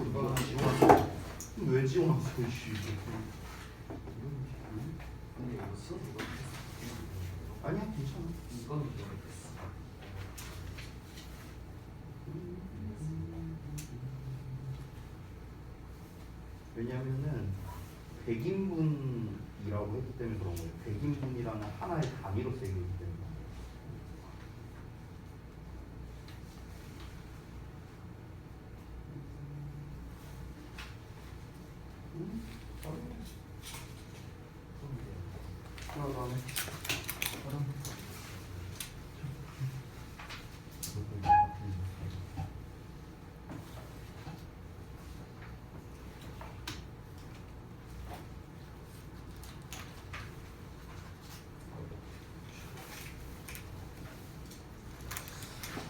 이거 지워놨어. 왜 지워놨어? 씨. 근데 이거 써도 아니야 괜찮아. 이거는 모르겠어. 왜냐면은 100인분이라고 했기 때문에 그런 거예요. 100인분이라는 하나의 단위로 쓰이기 때문에. 하나 더 하네.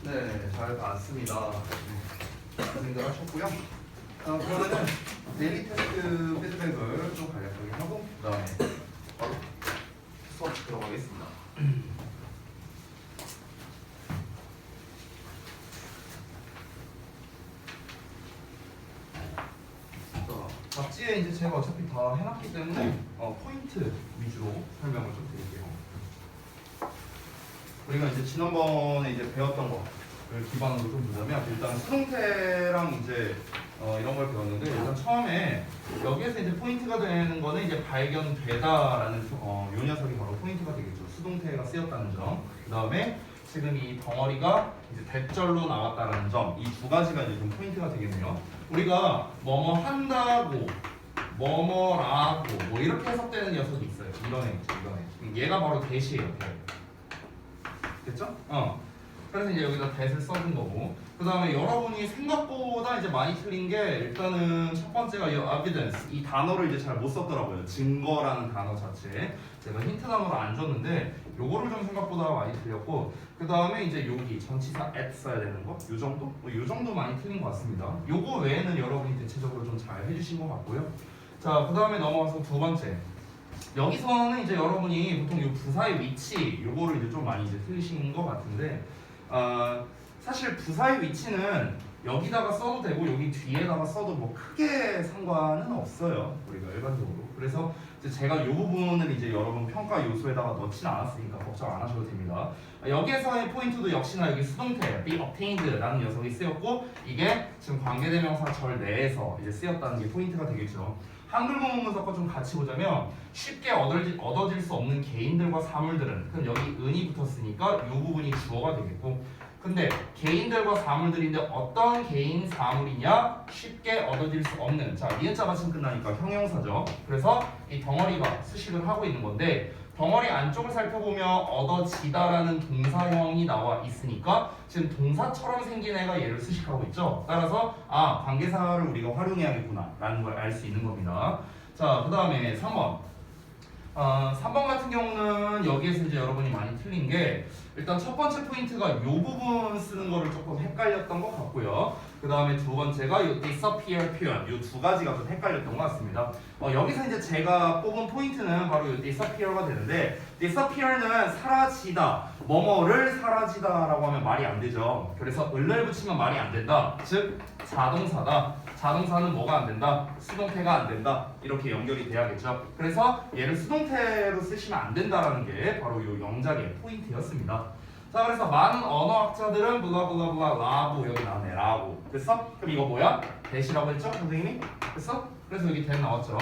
네, 잘 봤습니다. 고생들 하셨고요. 그러면은 데일리 테스트 피드백을 좀 간략하게 하고 그 다음에 바로 수업 들어가겠습니다. 자, 잡지에 이제 제가 어차피 다 해놨기 때문에 포인트 위주로 설명을 좀 드릴게요. 우리가 이제 지난번에 이제 배웠던 거를 기반으로 좀 보자면 일단 수동태랑 이제 이런 걸 배웠는데 일단 처음에 여기에서 이제 포인트가 되는 거는 이제 발견되다라는 요 녀석이 바로 포인트가 되겠죠. 수동태가 쓰였다는 점. 그 다음에 지금 이 덩어리가 이제 대절로 나왔다는 점. 이 두 가지가 이제 좀 포인트가 되겠네요. 우리가 뭐뭐 한다고 뭐뭐라고 뭐 이렇게 해석되는 녀석이 있어요. 이런 애 있죠. 이런 애. 얘가 바로 대시예요. 대. 됐죠? 그래서 이제 여기다 that을 써준 거고 그 다음에 여러분이 생각보다 이제 많이 틀린 게 일단은 첫 번째가 이 evidence 이 단어를 이제 잘 못 썼더라고요. 증거라는 단어 자체 제가 힌트 단어를 안 줬는데 요거를 좀 생각보다 많이 틀렸고 그 다음에 이제 여기 전치사 at 써야 되는 거 요 정도? 요 정도 많이 틀린 것 같습니다. 요거 외에는 여러분이 대체적으로 좀 잘 해주신 것 같고요. 자, 그 다음에 넘어가서 두 번째 여기서는 이제 여러분이 보통 요 부사의 위치 요거를 이제 좀 많이 이제 틀리신 것 같은데 사실 부사의 위치는 여기다가 써도 되고 여기 뒤에다가 써도 뭐 크게 상관은 없어요. 우리가 일반적으로. 그래서 이제 제가 이 부분을 이제 여러분 평가 요소에다가 넣지는 않았으니까 걱정 안 하셔도 됩니다. 여기에서의 포인트도 역시나 여기 수동태 be obtained라는 녀석이 쓰였고 이게 지금 관계대명사 절 내에서 이제 쓰였다는 게 포인트가 되겠죠. 한글 구문 분석과 좀 같이 보자면 쉽게 얻어질 수 없는 개인들과 사물들은 그럼 여기 은이 붙었으니까 이 부분이 주어가 되겠고 근데 개인들과 사물들인데 어떤 개인 사물이냐 쉽게 얻어질 수 없는 자 니은자 받침 끝나니까 형용사죠. 그래서 이 덩어리가 수식을 하고 있는 건데 덩어리 안쪽을 살펴보면 얻어지다라는 동사형이 나와 있으니까 지금 동사처럼 생긴 애가 얘를 수식하고 있죠. 따라서 아 관계사를 우리가 활용해야겠구나 라는 걸 알 수 있는 겁니다. 자, 그 다음에 3번 3번 같은 경우는 여기에서 이제 여러분이 많이 틀린 게 일단 첫 번째 포인트가 이 부분 쓰는 거를 조금 헷갈렸던 것 같고요. 그 다음에 두 번째가 이 disappear 표현 이 두 가지가 좀 헷갈렸던 것 같습니다. 여기서 이제 제가 뽑은 포인트는 바로 이 disappear가 되는데 disappear는 사라지다 뭐뭐를 사라지다라고 하면 말이 안 되죠. 그래서 을을 붙이면 말이 안 된다. 즉 자동사다. 자동사는 뭐가 안 된다? 수동태가 안 된다. 이렇게 연결이 돼야겠죠. 그래서 얘를 수동태로 쓰시면 안 된다라는 게 바로 이 영작의 포인트였습니다. 자, 그래서 많은 언어학자들은 블라블라블라 라고 여기 나오네. 라고. 됐어? 그럼 이거 뭐야? 대시라고 했죠? 선생님이? 됐어? 그래서 여기 대 나왔죠.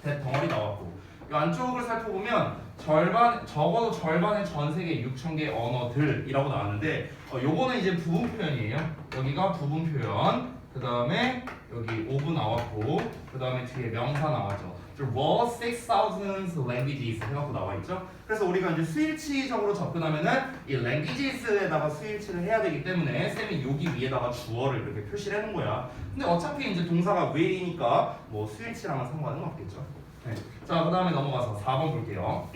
대 덩어리 나왔고 이 안쪽을 살펴보면 적어도 절반의 전 세계 6,000개 언어들이라고 나왔는데 요거는 이제 부분 표현이에요. 여기가 부분 표현 그 다음에 여기 오브 나왔고 그 다음에 뒤에 명사 나왔죠. All 6,000 languages 해갖고 나와있죠. 그래서 우리가 이제 수일치적으로 접근하면은 이 languages에다가 수일치를 해야 되기 때문에 쌤이 여기 위에다가 주어를 이렇게 표시를 해놓은 거야. 근데 어차피 이제 동사가 will이니까 뭐 수일치랑은 상관은 없겠죠. 네. 자, 그 다음에 넘어가서 4번 볼게요.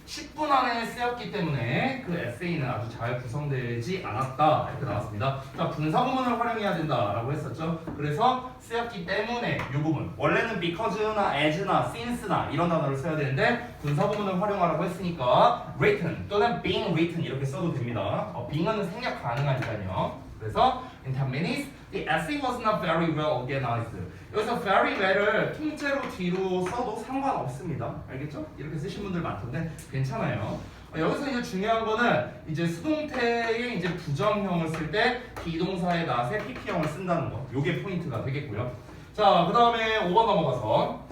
10분 안에 쓰였기 때문에 그 에세이는 아주 잘 구성되지 않았다 이렇게 나왔습니다. 자, 분사구문을 활용해야 된다라고 했었죠. 그래서 쓰였기 때문에 이 부분 원래는 because나 as나 since나 이런 단어를 써야 되는데 분사구문을 활용하라고 했으니까 written 또는 being written 이렇게 써도 됩니다. being은 생략 가능하니까요. 그래서 in 10 minutes The essay was not very well organized. 여기서 very well을 통째로 뒤로 써도 상관없습니다. 알겠죠? 이렇게 쓰신 분들 많던데 괜찮아요. 여기서 이제 중요한 거는 이제 수동태의 이제 부정형을 쓸 때 비동사의 not에 pp형을 쓴다는 거. 요게 포인트가 되겠고요. 자, 그 다음에 5번 넘어가서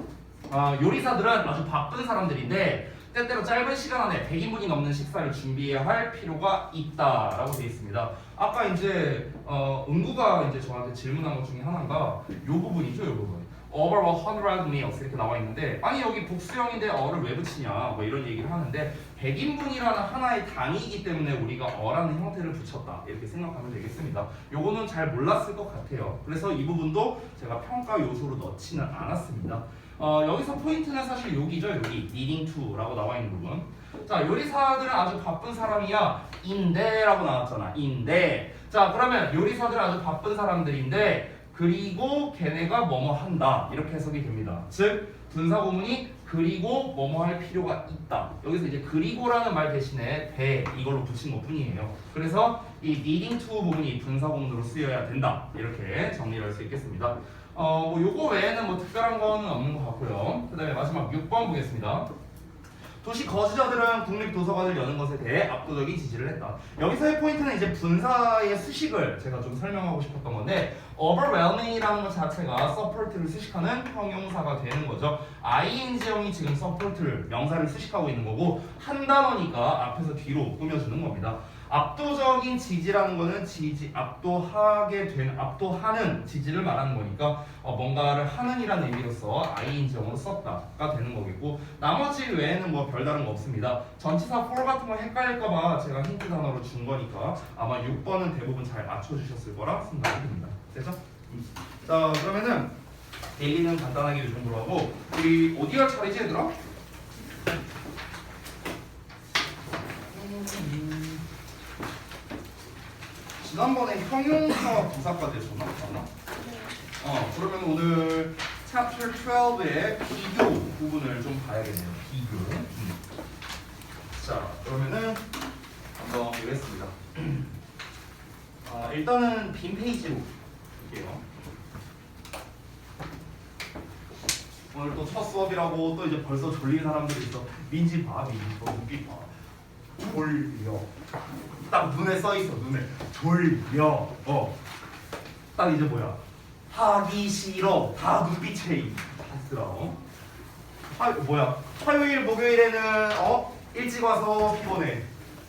요리사들은 아주 바쁜 사람들인데 때때로 짧은 시간 안에 100인분이 넘는 식사를 준비해야 할 필요가 있다라고 되어 있습니다. 아까 이제 은구가 이제 저한테 질문한 것 중에 하나가 요 부분이죠, 요 부분. Over 100 meals 이렇게 나와 있는데 아니 여기 복수형인데 어를 왜 붙이냐 뭐 이런 얘기를 하는데 100인분이라는 하나의 단위이기 때문에 우리가 어라는 형태를 붙였다 이렇게 생각하면 되겠습니다. 요거는 잘 몰랐을 것 같아요. 그래서 이 부분도 제가 평가 요소로 넣지는 않았습니다. 여기서 포인트는 사실 여기죠. 여기 needing to라고 나와 있는 부분. 자, 요리사들은 아주 바쁜 사람이야 인데 라고 나왔잖아. 인데. 자, 그러면 요리사들은 아주 바쁜 사람들인데 그리고 걔네가 뭐뭐 한다 이렇게 해석이 됩니다. 즉 분사구문이 그리고 뭐뭐 할 필요가 있다. 여기서 이제 그리고라는 말 대신에 대 이걸로 붙인 것 뿐이에요. 그래서 이 needing to 부분이 분사구문으로 쓰여야 된다. 이렇게 정리를 할 수 있겠습니다. 뭐 요거 외에는 뭐 특별한 거는 없는 것 같고요. 그 다음에 마지막 6번 보겠습니다. 도시 거주자들은 국립도서관을 여는 것에 대해 압도적인 지지를 했다. 여기서의 포인트는 이제 분사의 수식을 제가 좀 설명하고 싶었던 건데 overwhelming이라는 것 자체가 support를 수식하는 형용사가 되는 거죠. ing형이 지금 support를 명사를 수식하고 있는 거고 한 단어니까 앞에서 뒤로 꾸며주는 겁니다. 압도적인 지지라는 거는 지지, 압도하는 지지를 말하는 거니까 뭔가를 하는이라는 의미로서 ing형으로 썼다가 되는 거겠고 나머지 외에는 뭐 별다른 거 없습니다. 전치사 for 같은 거 헷갈릴까봐 제가 힌트 단어로 준 거니까 아마 6번은 대부분 잘 맞춰주셨을 거라 생각이 듭니다. 됐죠? 자, 그러면은 데일리는 간단하게 이 정도로 하고 우리 어디 할 차례지 얘들아? 지난번에 형용사와 부사까지 했었나? 그러면 오늘 chapter 12의 비교 부분을 좀 봐야겠네요. 비교. 자, 그러면은 한번 보겠습니다. 일단은 빈 페이지로 볼게요. 오늘 또 첫 수업이라고 또 이제 벌써 졸린 사람들이 있어. 민지 봐, 민지 너 눈빛 봐. 졸려. 딱 눈에 써 있어. 눈에 졸려. 딱 이제 뭐야? 하기 싫어. 다 눈빛에 다 쓰라. 뭐야? 화요일 목요일에는 일찍 와서 피곤해.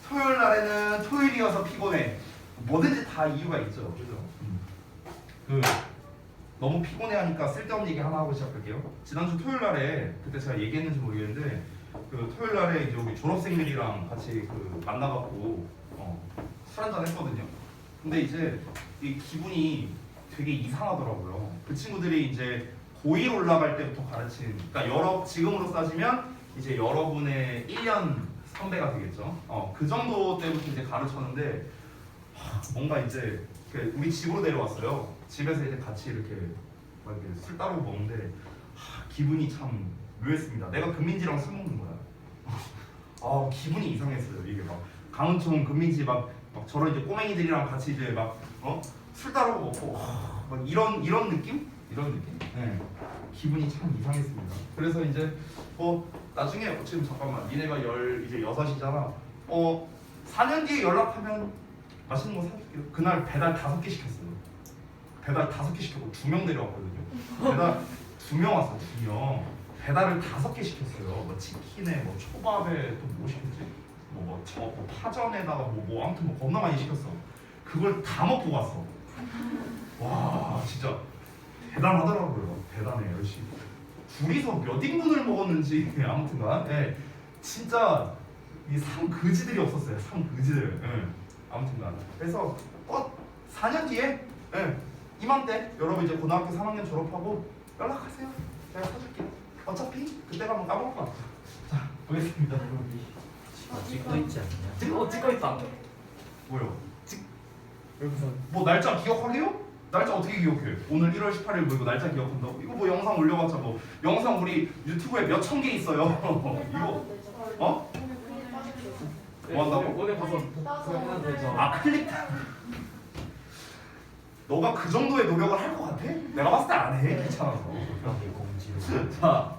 토요일 날에는 토요일이어서 피곤해. 뭐든지 다 이유가 있죠. 그죠? 너무 피곤해하니까 쓸데없는 얘기 하나 하고 시작할게요. 지난주 토요일 날에 그때 제가 얘기했는지 모르겠는데 그 토요일 날에 이제 우리 졸업생들이랑 같이 만나갖고 술 한잔 했거든요. 근데 이제 이 기분이 되게 이상하더라고요. 그 친구들이 이제 고1 올라갈 때부터 가르친, 그러니까 지금으로 따지면 이제 여러분의 1년 선배가 되겠죠. 그 정도 때부터 이제 가르쳤는데 뭔가 이제 우리 집으로 내려왔어요. 집에서 이제 같이 이렇게 술 따르고 먹는데 기분이 참 묘했습니다. 내가 금민지랑 술 먹는 거야. 기분이 이상했어요. 이게 막 강은총, 금민지 막 저런 이제 꼬맹이들이랑 같이 이제 술 따르고 먹고 막 이런 느낌? 이런 느낌? 네. 기분이 참 이상했습니다. 그래서 이제 나중에 지금 잠깐만 니네가 이제 6이잖아. 4년 뒤에 연락하면 맛있는 거 사줄게요. 그날 배달 5개 시켰어요. 배달 5개 시켰고 2명 내려왔거든요. 배달 2명 왔어. 2명. 배달을 5개 시켰어요. 뭐 치킨에 뭐 초밥에 또 뭐 시켰지? 뭐 파전에다가 아무튼 겁나 많이 시켰어. 그걸 다 먹고 갔어. 와 진짜 대단하더라고요. 대단해 열심히. 둘이서 몇 인분을 먹었는지 아무튼간 진짜 이 상그지들이 없었어요. 상그지들. 아무튼간 그래서 4년 뒤에 이맘때 여러분 이제 고등학교 3학년 졸업하고 연락하세요. 제가 사줄게요. 어차피 그때 가면 까먹을 것 같아요. 자 보겠습니다. 찍고 있지 않냐? 찍고 있다. 뭐요? 여기서 뭐 날짜 기억하게요? 날짜 어떻게 기억해? 오늘 1월 18일 뭐 이거 날짜 기억한다고? 이거 뭐 영상 올려봤자 뭐 영상 우리 유튜브에 몇 천 개 있어요. 이거 뭐 한다고? 오늘 가서 복사하면 되죠. 클릭. 너가 그 정도의 노력을 할 것 같아? 내가 봤을 때 안 해. 귀찮아서. 그렇게 공지로. 자,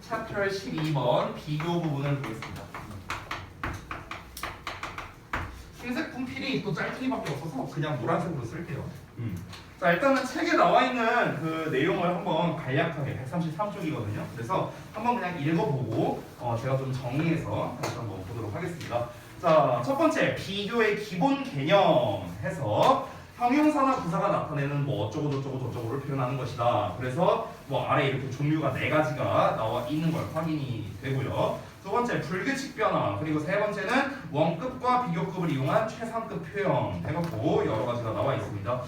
챕터 12번 비교 부분을 보겠습니다. 흰색 분필이 또 짤퉁이밖에 없어서 그냥 노란색으로 쓸게요. 자, 일단은 책에 나와 있는 그 내용을 한번 간략하게 133쪽이거든요. 그래서 한번 그냥 읽어보고 제가 좀 정리해서 다시 한번 보도록 하겠습니다. 자, 첫 번째 비교의 기본 개념 해서 형용사나 부사가 나타내는 뭐 어쩌고 저쩌고 저쩌고를 표현하는 것이다. 그래서 뭐 아래 이렇게 종류가 4가지가 나와 있는 걸 확인이 되고요. 두 번째 불규칙 변화, 그리고 세 번째는 원급과 비교급을 이용한 최상급 표현 해갖고 여러 가지가 나와 있습니다.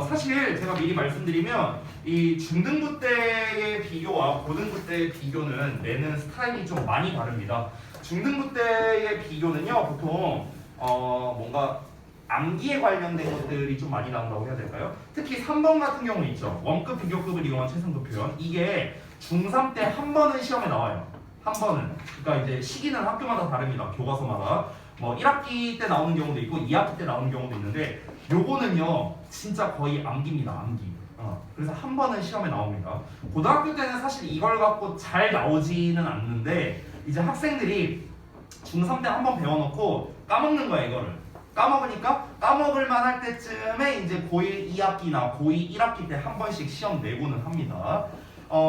사실 제가 미리 말씀드리면 이 중등부 때의 비교와 고등부 때의 비교는 내는 스타일이 좀 많이 다릅니다. 중등부 때의 비교는요 보통 뭔가 암기에 관련된 것들이 좀 많이 나온다고 해야 될까요? 특히 3번 같은 경우는 있죠. 원급 비교급을 이용한 최상급 표현. 이게 중3 때 한 번은 시험에 나와요. 한 번은. 그러니까 이제 시기는 학교마다 다릅니다. 교과서마다. 뭐 1학기 때 나오는 경우도 있고 2학기 때 나오는 경우도 있는데 요거는요 진짜 거의 암기입니다. 암기. 그래서 한 번은 시험에 나옵니다. 고등학교 때는 사실 이걸 갖고 잘 나오지는 않는데 이제 학생들이 중3 때 한 번 배워놓고 까먹는 거야 이거를. 까먹으니까 까먹을 만할 때쯤에 이제 고1 2학기나 고2 1학기 때 한 번씩 시험 내고는 합니다.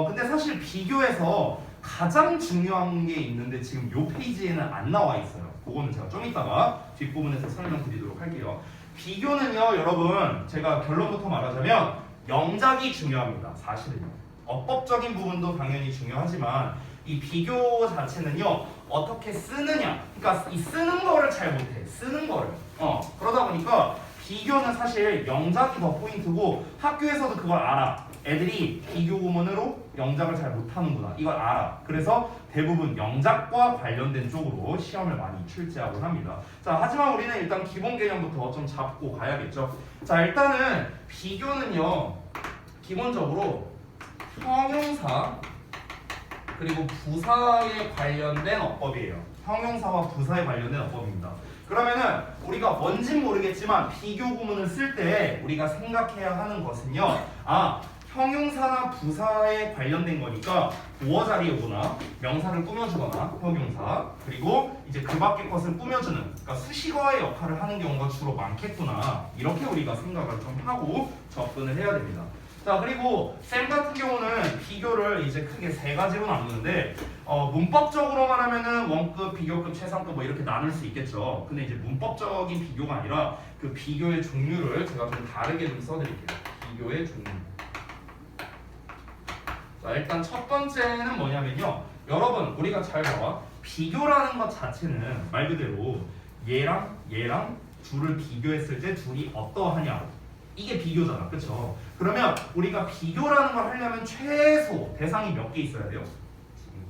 근데 사실 비교에서 가장 중요한 게 있는데 지금 요 페이지에는 안 나와 있어요. 그거는 제가 좀 이따가 뒷부분에서 설명드리도록 할게요. 비교는요 여러분 제가 결론부터 말하자면 영작이 중요합니다. 사실은요. 어법적인 부분도 당연히 중요하지만 이 비교 자체는요 어떻게 쓰느냐, 그러니까 이 쓰는 거를 잘 못해. 쓰는 거를. 그러다 보니까 비교는 사실 영작이 더 포인트고 학교에서도 그걸 알아. 애들이 비교 구문으로 영작을 잘 못하는구나. 이걸 알아. 그래서 대부분 영작과 관련된 쪽으로 시험을 많이 출제하곤 합니다. 자, 하지만 우리는 일단 기본 개념부터 좀 잡고 가야겠죠. 자, 일단은 비교는요 기본적으로 형용사 그리고 부사에 관련된 어법이에요. 형용사와 부사에 관련된 어법입니다. 그러면은 우리가 뭔진 모르겠지만 비교 구문을 쓸 때 우리가 생각해야 하는 것은요. 형용사나 부사에 관련된 거니까 보어 자리에 오거나 명사를 꾸며주거나 형용사 그리고 이제 그 밖의 것을 꾸며주는 그러니까 수식어의 역할을 하는 경우가 주로 많겠구나 이렇게 우리가 생각을 좀 하고 접근을 해야 됩니다. 자 그리고 쌤 같은 경우는 비교를 이제 크게 3가지로 나누는데 문법적으로 말하면은 원급, 비교급, 최상급 뭐 이렇게 나눌 수 있겠죠. 근데 이제 문법적인 비교가 아니라 그 비교의 종류를 제가 좀 다르게 좀 써드릴게요. 비교의 종류. 자 일단 첫 번째는 뭐냐면요. 여러분 우리가 잘 봐봐. 비교라는 것 자체는 말 그대로 얘랑 얘랑 둘을 비교했을 때 둘이 어떠하냐 이게 비교잖아. 그쵸? 그러면 우리가 비교라는 걸 하려면 최소 대상이 몇 개 있어야 돼요?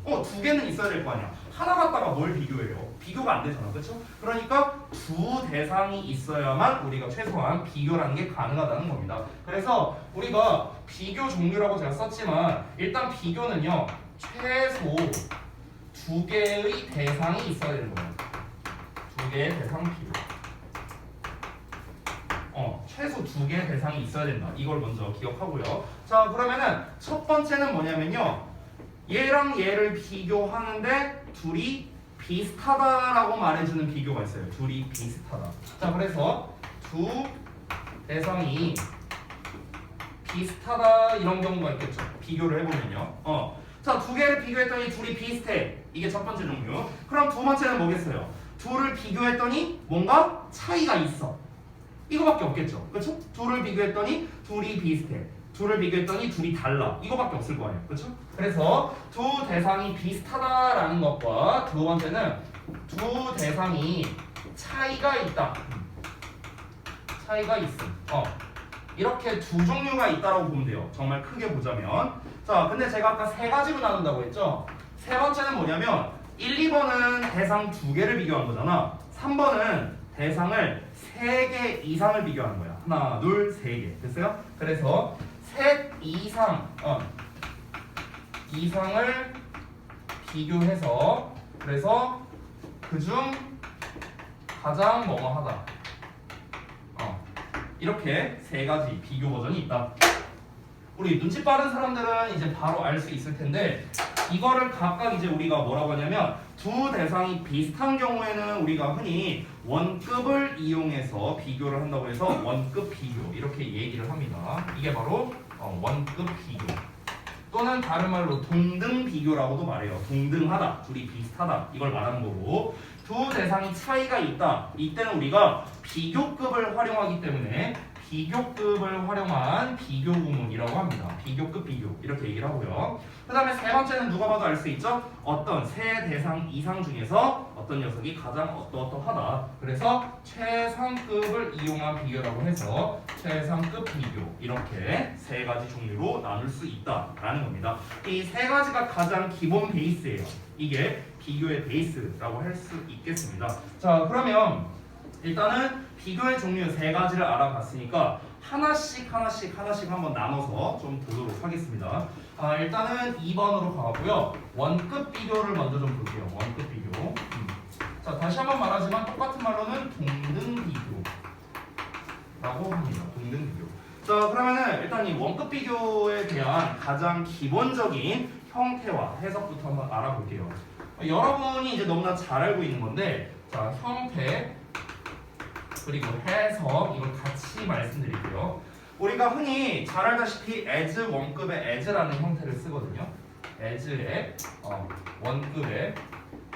2개는 있어야 될 거 아니야. 하나 갖다가 뭘 비교해요? 비교가 안 되잖아. 그쵸? 그러니까 2 대상이 있어야만 우리가 최소한 비교라는 게 가능하다는 겁니다. 그래서 우리가 비교 종류라고 제가 썼지만 일단 비교는요 최소 2개의 대상이 있어야 되는 거예요. 2개의 대상 비교. 최소 2개의 대상이 있어야 된다. 이걸 먼저 기억하고요. 자 그러면은 첫 번째는 뭐냐면요. 얘랑 얘를 비교하는데 둘이 비슷하다라고 말해주는 비교가 있어요. 둘이 비슷하다. 자 그래서 두 대상이 비슷하다 이런 경우가 있겠죠. 비교를 해보면요. 자 2개를 비교했더니 둘이 비슷해. 이게 첫 번째 종류. 그럼 두 번째는 뭐겠어요? 둘을 비교했더니 뭔가 차이가 있어. 이거밖에 없겠죠. 그렇죠? 둘을 비교했더니 둘이 비슷해. 둘을 비교했더니 둘이 달라. 이거밖에 없을 거예요. 그렇죠? 그래서 두 대상이 비슷하다라는 것과 두 번째는 두 대상이 차이가 있다. 차이가 있음. 이렇게 두 종류가 있다라고 보면 돼요. 정말 크게 보자면. 자, 근데 제가 아까 3가지로 나눈다고 했죠? 세 번째는 뭐냐면 1, 2번은 대상 2개를 비교한 거잖아. 3번은 대상을 3개 이상을 비교하는 거야. 하나, 둘, 3개. 됐어요? 그래서 셋 이상, 이상을 비교해서 그래서 그중 가장 뭐뭐하다. 이렇게 세 가지 비교 버전이 있다. 우리 눈치 빠른 사람들은 이제 바로 알 수 있을 텐데 이거를 각각 이제 우리가 뭐라고 하냐면 두 대상이 비슷한 경우에는 우리가 흔히 원급을 이용해서 비교를 한다고 해서 원급 비교 이렇게 얘기를 합니다. 이게 바로 원급 비교 또는 다른 말로 동등 비교라고도 말해요. 동등하다, 둘이 비슷하다 이걸 말하는 거고 두 대상이 차이가 있다. 이때는 우리가 비교급을 활용하기 때문에 비교급을 활용한 비교 구문이라고 합니다. 비교급 비교 이렇게 얘기를 하고요. 그 다음에 세 번째는 누가 봐도 알 수 있죠? 어떤 세 대상 이상 중에서 어떤 녀석이 가장 어떠어떠하다. 그래서 최상급을 이용한 비교라고 해서 최상급 비교 이렇게 세 가지 종류로 나눌 수 있다라는 겁니다. 이 세 가지가 가장 기본 베이스예요. 이게 비교의 베이스라고 할 수 있겠습니다. 자 그러면 일단은 비교의 종류 세 가지를 알아봤으니까 하나씩 한번 나눠서 좀 보도록 하겠습니다. 일단은 2번으로 가고요. 원급 비교를 먼저 좀 볼게요. 원급 비교. 자 다시 한번 말하지만 똑같은 말로는 동등 비교라고 합니다. 동등 비교. 자 그러면은 일단 이 원급 비교에 대한 가장 기본적인 형태와 해석부터 한번 알아볼게요. 여러분이 이제 너무나 잘 알고 있는 건데 자 형태 그리고 해석 이걸 같이 말씀드릴게요. 우리가 흔히 잘 알다시피 as 원급의 as라는 형태를 쓰거든요. as의 원급의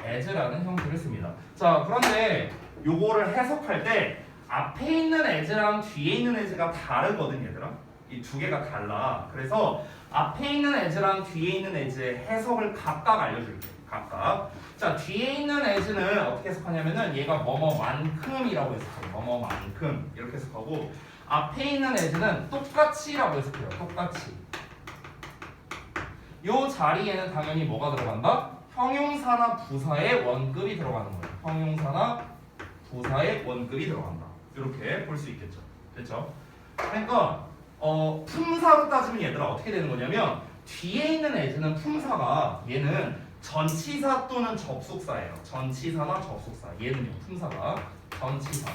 as라는 형태를 씁니다. 자 그런데 요거를 해석할 때 앞에 있는 as랑 뒤에 있는 as가 다르거든 얘들아. 이 두 개가 달라. 그래서 앞에 있는 as랑 뒤에 있는 as의 해석을 각각 알려줄게. 각각. 자 뒤에 있는 as는 어떻게 해석하냐면은 얘가 뭐뭐만큼이라고 해석해요. 뭐뭐만큼 이렇게 해석하고 앞에 있는 as는 똑같이라고 해석해요. 똑같이. 요 자리에는 당연히 뭐가 들어간다? 형용사나 부사의 원급이 들어가는 거예요. 형용사나 부사의 원급이 들어간다. 이렇게 볼 수 있겠죠. 됐죠? 그러니까 품사로 따지면 얘들아 어떻게 되는 거냐면 뒤에 있는 as는 품사가 얘는 전치사 또는 접속사예요. 전치사나 접속사. 얘는요 품사가 전치사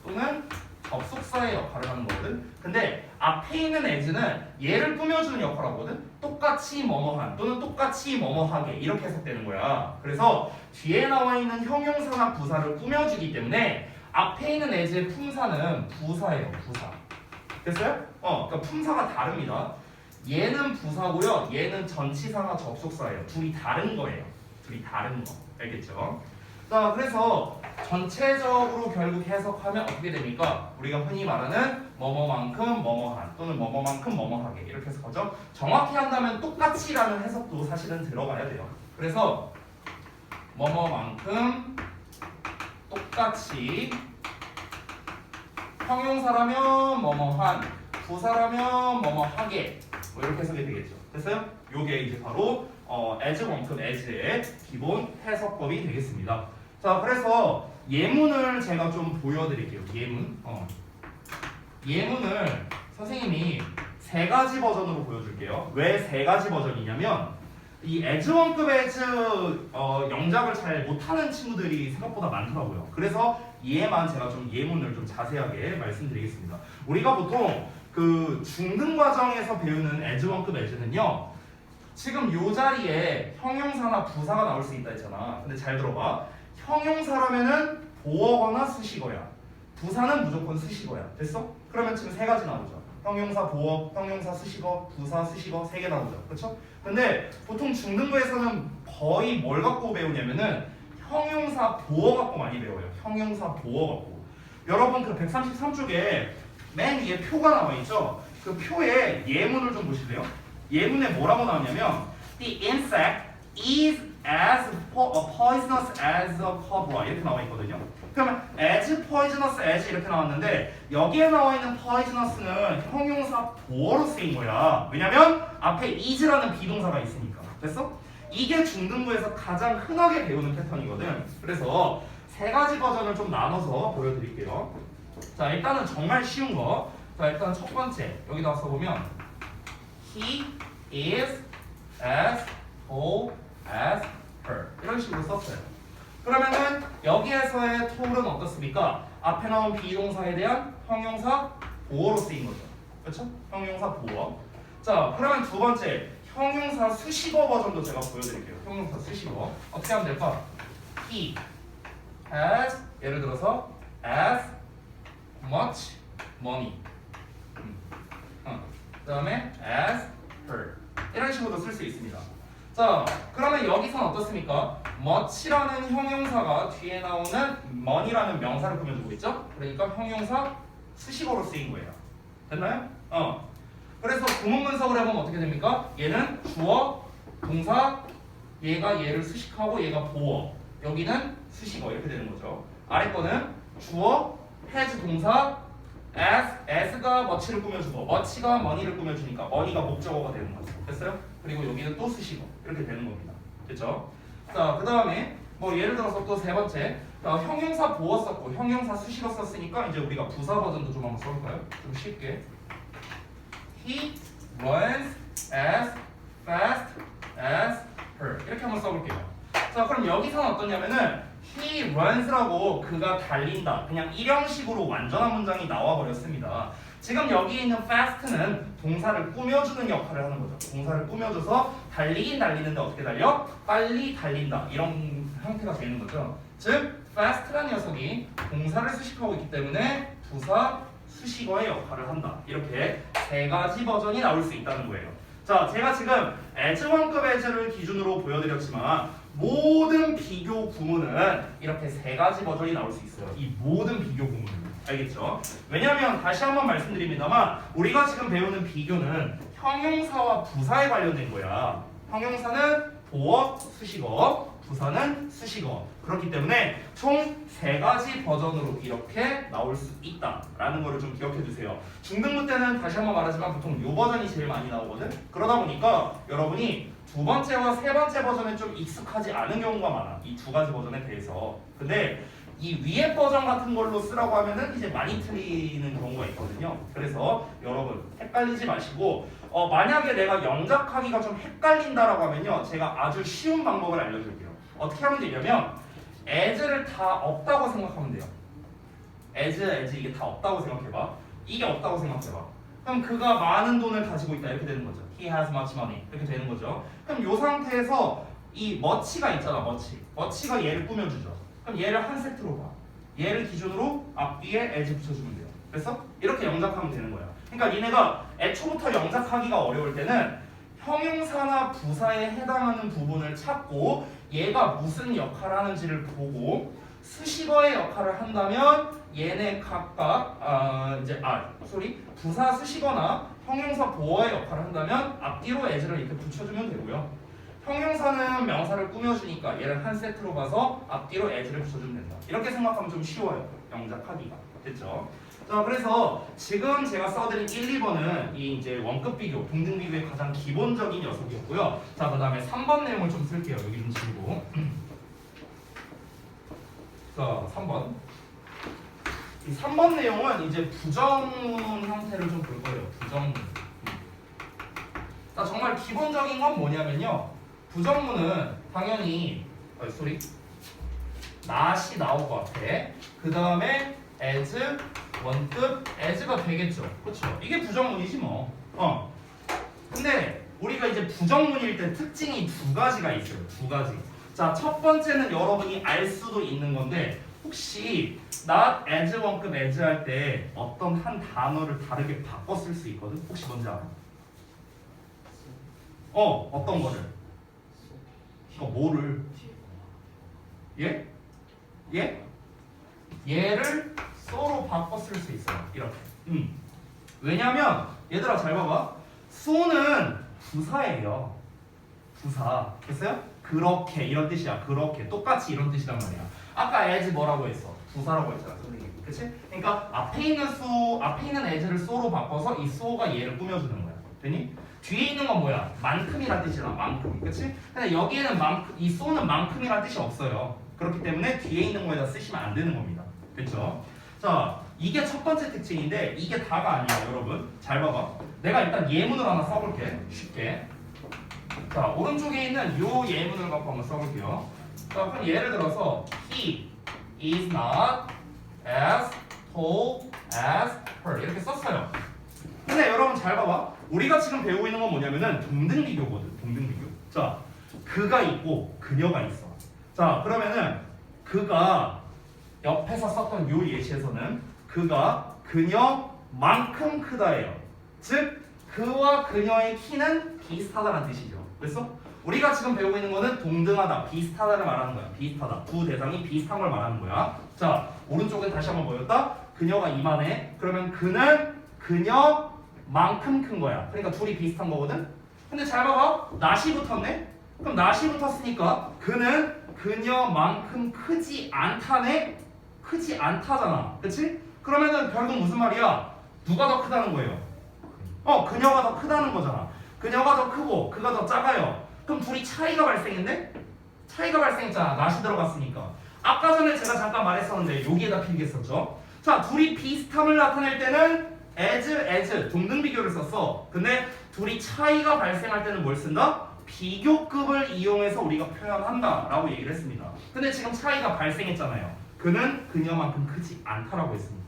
또는 접속사의 역할을 하는 거거든. 근데 앞에 있는 as는 얘를 꾸며주는 역할을 하거든. 똑같이 뭐뭐한 또는 똑같이 뭐뭐하게 이렇게 해석되는 거야. 그래서 뒤에 나와 있는 형용사나 부사를 꾸며주기 때문에 앞에 있는 as의 품사는 부사예요. 부사. 됐어요? 그러니까 품사가 다릅니다. 얘는 부사고요. 얘는 전치사나 접속사예요. 둘이 다른 거예요. 둘이 다른 거. 알겠죠? 자, 그래서 전체적으로 결국 해석하면 어떻게 됩니까? 우리가 흔히 말하는 뭐뭐만큼 뭐뭐한 또는 뭐뭐만큼 뭐뭐하게 이렇게 해석하죠. 정확히 한다면 똑같이라는 해석도 사실은 들어가야 돼요. 그래서 뭐뭐만큼 똑같이 형용사라면 뭐뭐한 부사라면 뭐뭐하게 뭐 이렇게 해석이 되겠죠. 됐어요? 요게 이제 바로 as만큼 as의 기본 해석법이 되겠습니다. 자, 그래서 예문을 제가 좀 보여드릴게요. 예문을 선생님이 세 가지 버전으로 보여줄게요. 왜 세 가지 버전이냐면 이 as1급 as 영작을 잘 못하는 친구들이 생각보다 많더라고요. 그래서 얘만 제가 좀 예문을 좀 자세하게 말씀드리겠습니다. 우리가 보통 그 중등 과정에서 배우는 as1급 as는요. 지금 요 자리에 형용사나 부사가 나올 수 있다 했잖아. 근데 잘 들어봐. 형용사라면은 보어거나 쓰시거야. 부사는 무조건 쓰시거야. 됐어? 그러면 지금 세 가지 나오죠. 형용사 보어, 형용사 쓰시거, 부사 쓰시거 세 개 나오죠. 그렇죠? 근데 보통 중등부에서는 거의 뭘 갖고 배우냐면은 형용사 보어 갖고 많이 배워요. 형용사 보어 갖고. 여러분 그 133쪽에 맨 위에 표가 나와 있죠? 그 표에 예문을 좀 보실래요? 예문에 뭐라고 나오냐면 The insect is as poisonous as a cobra 이렇게 나와 있거든요. 그러면 as poisonous as 이렇게 나왔는데 여기에 나와 있는 poisonous는 형용사 보어로 쓰인 거야. 왜냐면 앞에 is라는 비동사가 있으니까. 됐어? 이게 중등부에서 가장 흔하게 배우는 패턴이거든. 그래서 세 가지 버전을 좀 나눠서 보여드릴게요. 자, 일단은 정말 쉬운 거. 자, 일단 첫 번째 여기다 써보면 He is as tall as her 이런 식으로 썼어요. 그러면은 여기에서의 tall은 어떻습니까? 앞에 나온 비동사에 대한 형용사 보어로 쓰인 거죠. 그렇죠? 형용사 보어. 자, 그러면 두 번째 형용사 수식어 버전도 제가 보여드릴게요. 형용사 수식어 어떻게 하면 될까? He has 예를 들어서 as much money. 그다음에 as her 이런 식으로도 쓸 수 있습니다. 자, 그러면 여기서는 어떻습니까? much라는 형용사가 뒤에 나오는 money라는 명사를 꾸며주고 있죠? 그러니까 형용사 수식어로 쓰인 거예요. 됐나요? 그래서 구문 분석을 해보면 어떻게 됩니까? 얘는 주어, 동사, 얘가 얘를 수식하고 얘가 보어, 여기는 수식어 이렇게 되는 거죠. 아래 거는 주어, has 동사, as가 much를 꾸며주고 much가 money를 꾸며주니까 money가 목적어가 되는 거죠. 됐어요? 그리고 여기는 또 수식어 이렇게 되는 겁니다. 됐죠? 자, 그 다음에 뭐 예를 들어서 또 세 번째 형용사 보어 썼고 형용사 수식어 썼으니까 이제 우리가 부사 버전도 좀 한번 써볼까요? 좀 쉽게. He runs as fast as her 이렇게 한번 써볼게요. 자, 그럼 여기서는 어떠냐면은 He runs라고 그가 달린다 그냥 일형식으로 완전한 문장이 나와버렸습니다. 지금 여기 있는 fast는 동사를 꾸며주는 역할을 하는 거죠. 동사를 꾸며줘서 달리긴 달리는데 어떻게 달려? 빨리 달린다 이런 형태가 되는 거죠. 즉 fast라는 녀석이 동사를 수식하고 있기 때문에 부사 수식어의 역할을 한다. 이렇게 세 가지 버전이 나올 수 있다는 거예요. 자, 제가 지금 as 1급 as를 기준으로 보여드렸지만 모든 비교 구문은 이렇게 세 가지 버전이 나올 수 있어요. 이 모든 비교 구문은. 알겠죠? 왜냐하면 다시 한번 말씀드립니다만 우리가 지금 배우는 비교는 형용사와 부사에 관련된 거야. 형용사는 보어, 수식어, 부사는 수식어. 그렇기 때문에 총 세 가지 버전으로 이렇게 나올 수 있다라는 거를 좀 기억해 두세요. 중등부 때는 다시 한번 말하지만 보통 이 버전이 제일 많이 나오거든. 그러다 보니까 여러분이 두 번째와 세 번째 버전에 좀 익숙하지 않은 경우가 많아. 이 두 가지 버전에 대해서. 근데 이 위에 버전 같은 걸로 쓰라고 하면은 이제 많이 틀리는 경우가 있거든요. 그래서 여러분 헷갈리지 마시고 만약에 내가 영작하기가 좀 헷갈린다라고 하면요, 제가 아주 쉬운 방법을 알려줄게요. 어떻게 하면 되냐면 as를 다 없다고 생각하면 돼요. as 이게 다 없다고 생각해봐. 이게 없다고 생각해봐. 그럼 그가 많은 돈을 가지고 있다 이렇게 되는 거죠. He has much money 이렇게 되는 거죠. 그럼 이 상태에서 이 much가 있잖아. much가 얘를 꾸며주죠. 그럼 얘를 한 세트로 봐. 얘를 기준으로 앞뒤에 as 붙여주면 돼요. 그래서 이렇게 영작하면 되는 거야. 그러니까 니네가 애초부터 영작하기가 어려울 때는 형용사나 부사에 해당하는 부분을 찾고 얘가 무슨 역할을 하는지를 보고 수식어의 역할을 한다면 얘네 각각 부사 수식어나 형용사 보어의 역할을 한다면 앞뒤로 as를 이렇게 붙여주면 되고요. 형용사는 명사를 꾸며주니까 얘를 한 세트로 봐서 앞뒤로 as를 붙여주면 된다. 이렇게 생각하면 좀 쉬워요. 영작하기가. 됐죠? 자, 그래서 지금 제가 써드린 1, 2번은 이 이제 원급 비교, 동등 비교의 가장 기본적인 녀석이었고요. 자, 그 다음에 3번 내용을 좀 쓸게요. 여기 좀 지우고. 자, 3번. 이 3번 내용은 이제 부정문 형태를 좀 볼 거예요. 부정문. 자, 정말 기본적인 건 뭐냐면요. 부정문은 당연히 not이 나올 것 같아. 그 다음에 as, 원급, as가 되겠죠. 그렇죠? 이게 부정문이지 뭐. 근데 우리가 이제 부정문일 때 특징이 두 가지가 있어요. 두 가지. 자, 첫 번째는 여러분이 알 수도 있는 건데 혹시 not as 원급 as 할 때 어떤 한 단어를 다르게 바꿔 쓸 수 있거든? 혹시 뭔지 알아? 어떤 거를? 뭐를? 예? 예? 얘를 so로 바꿔 쓸 수 있어요. 이렇게. 왜냐면 얘들아 잘 봐봐. so는 부사예요. 부사. 됐어요? 그렇게 이런 뜻이야. 그렇게 똑같이 이런 뜻이란 말이야. 아까 as 뭐라고 했어? 부사라고 했잖아, 선생님. 그치? 그러니까 앞에 있는 as를 so로 바꿔서 이 so가 얘를 꾸며주는 거야. 되니? 뒤에 있는 건 뭐야? 만큼이란 뜻이잖아. 만큼. 그치? 근데 여기에는 이 so는 만큼이란 뜻이 없어요. 그렇기 때문에 뒤에 있는 거에다 쓰시면 안 되는 겁니다. 됐죠? 자, 이게 첫 번째 특징인데 이게 다가 아니야, 여러분. 잘 봐봐. 내가 일단 예문을 하나 써볼게. 쉽게. 자, 오른쪽에 있는 요 예문을 갖고 한번 써볼게요. 자, 그럼 예를 들어서 He is not as tall as her 이렇게 썼어요. 근데 여러분 잘 봐봐. 우리가 지금 배우고 있는 건 뭐냐면은 동등 비교거든. 동등 비교. 자, 그가 있고 그녀가 있어. 자, 그러면은 그가 옆에서 썼던 요 예시에서는 그가 그녀만큼 크다예요. 즉 그와 그녀의 키는 비슷하다는 뜻이죠. 그래서 우리가 지금 배우고 있는 거는 동등하다, 비슷하다를 말하는 거야. 비슷하다. 두 대상이 비슷한 걸 말하는 거야. 자, 오른쪽은 다시 한번 보였다. 그녀가 이만해. 그러면 그는 그녀만큼 큰 거야. 그러니까 둘이 비슷한 거거든. 근데 잘 봐봐. not이 붙었네. 그럼 not이 붙었으니까 그는 그녀만큼 크지 않다네. 크지 않다잖아. 그치? 그러면은 결국 무슨 말이야? 누가 더 크다는 거예요? 그녀가 더 크다는 거잖아. 그녀가 더 크고 그가 더 작아요. 그럼 둘이 차이가 발생했네? 차이가 발생했잖아. not이 들어갔으니까. 아까 전에 제가 잠깐 말했었는데 여기에다 필기했었죠. 자, 둘이 비슷함을 나타낼 때는 as 동등 비교를 썼어. 근데 둘이 차이가 발생할 때는 뭘 쓴다? 비교급을 이용해서 우리가 표현한다 라고 얘기를 했습니다. 근데 지금 차이가 발생했잖아요. 그는 그녀만큼 크지 않다라고 했습니다.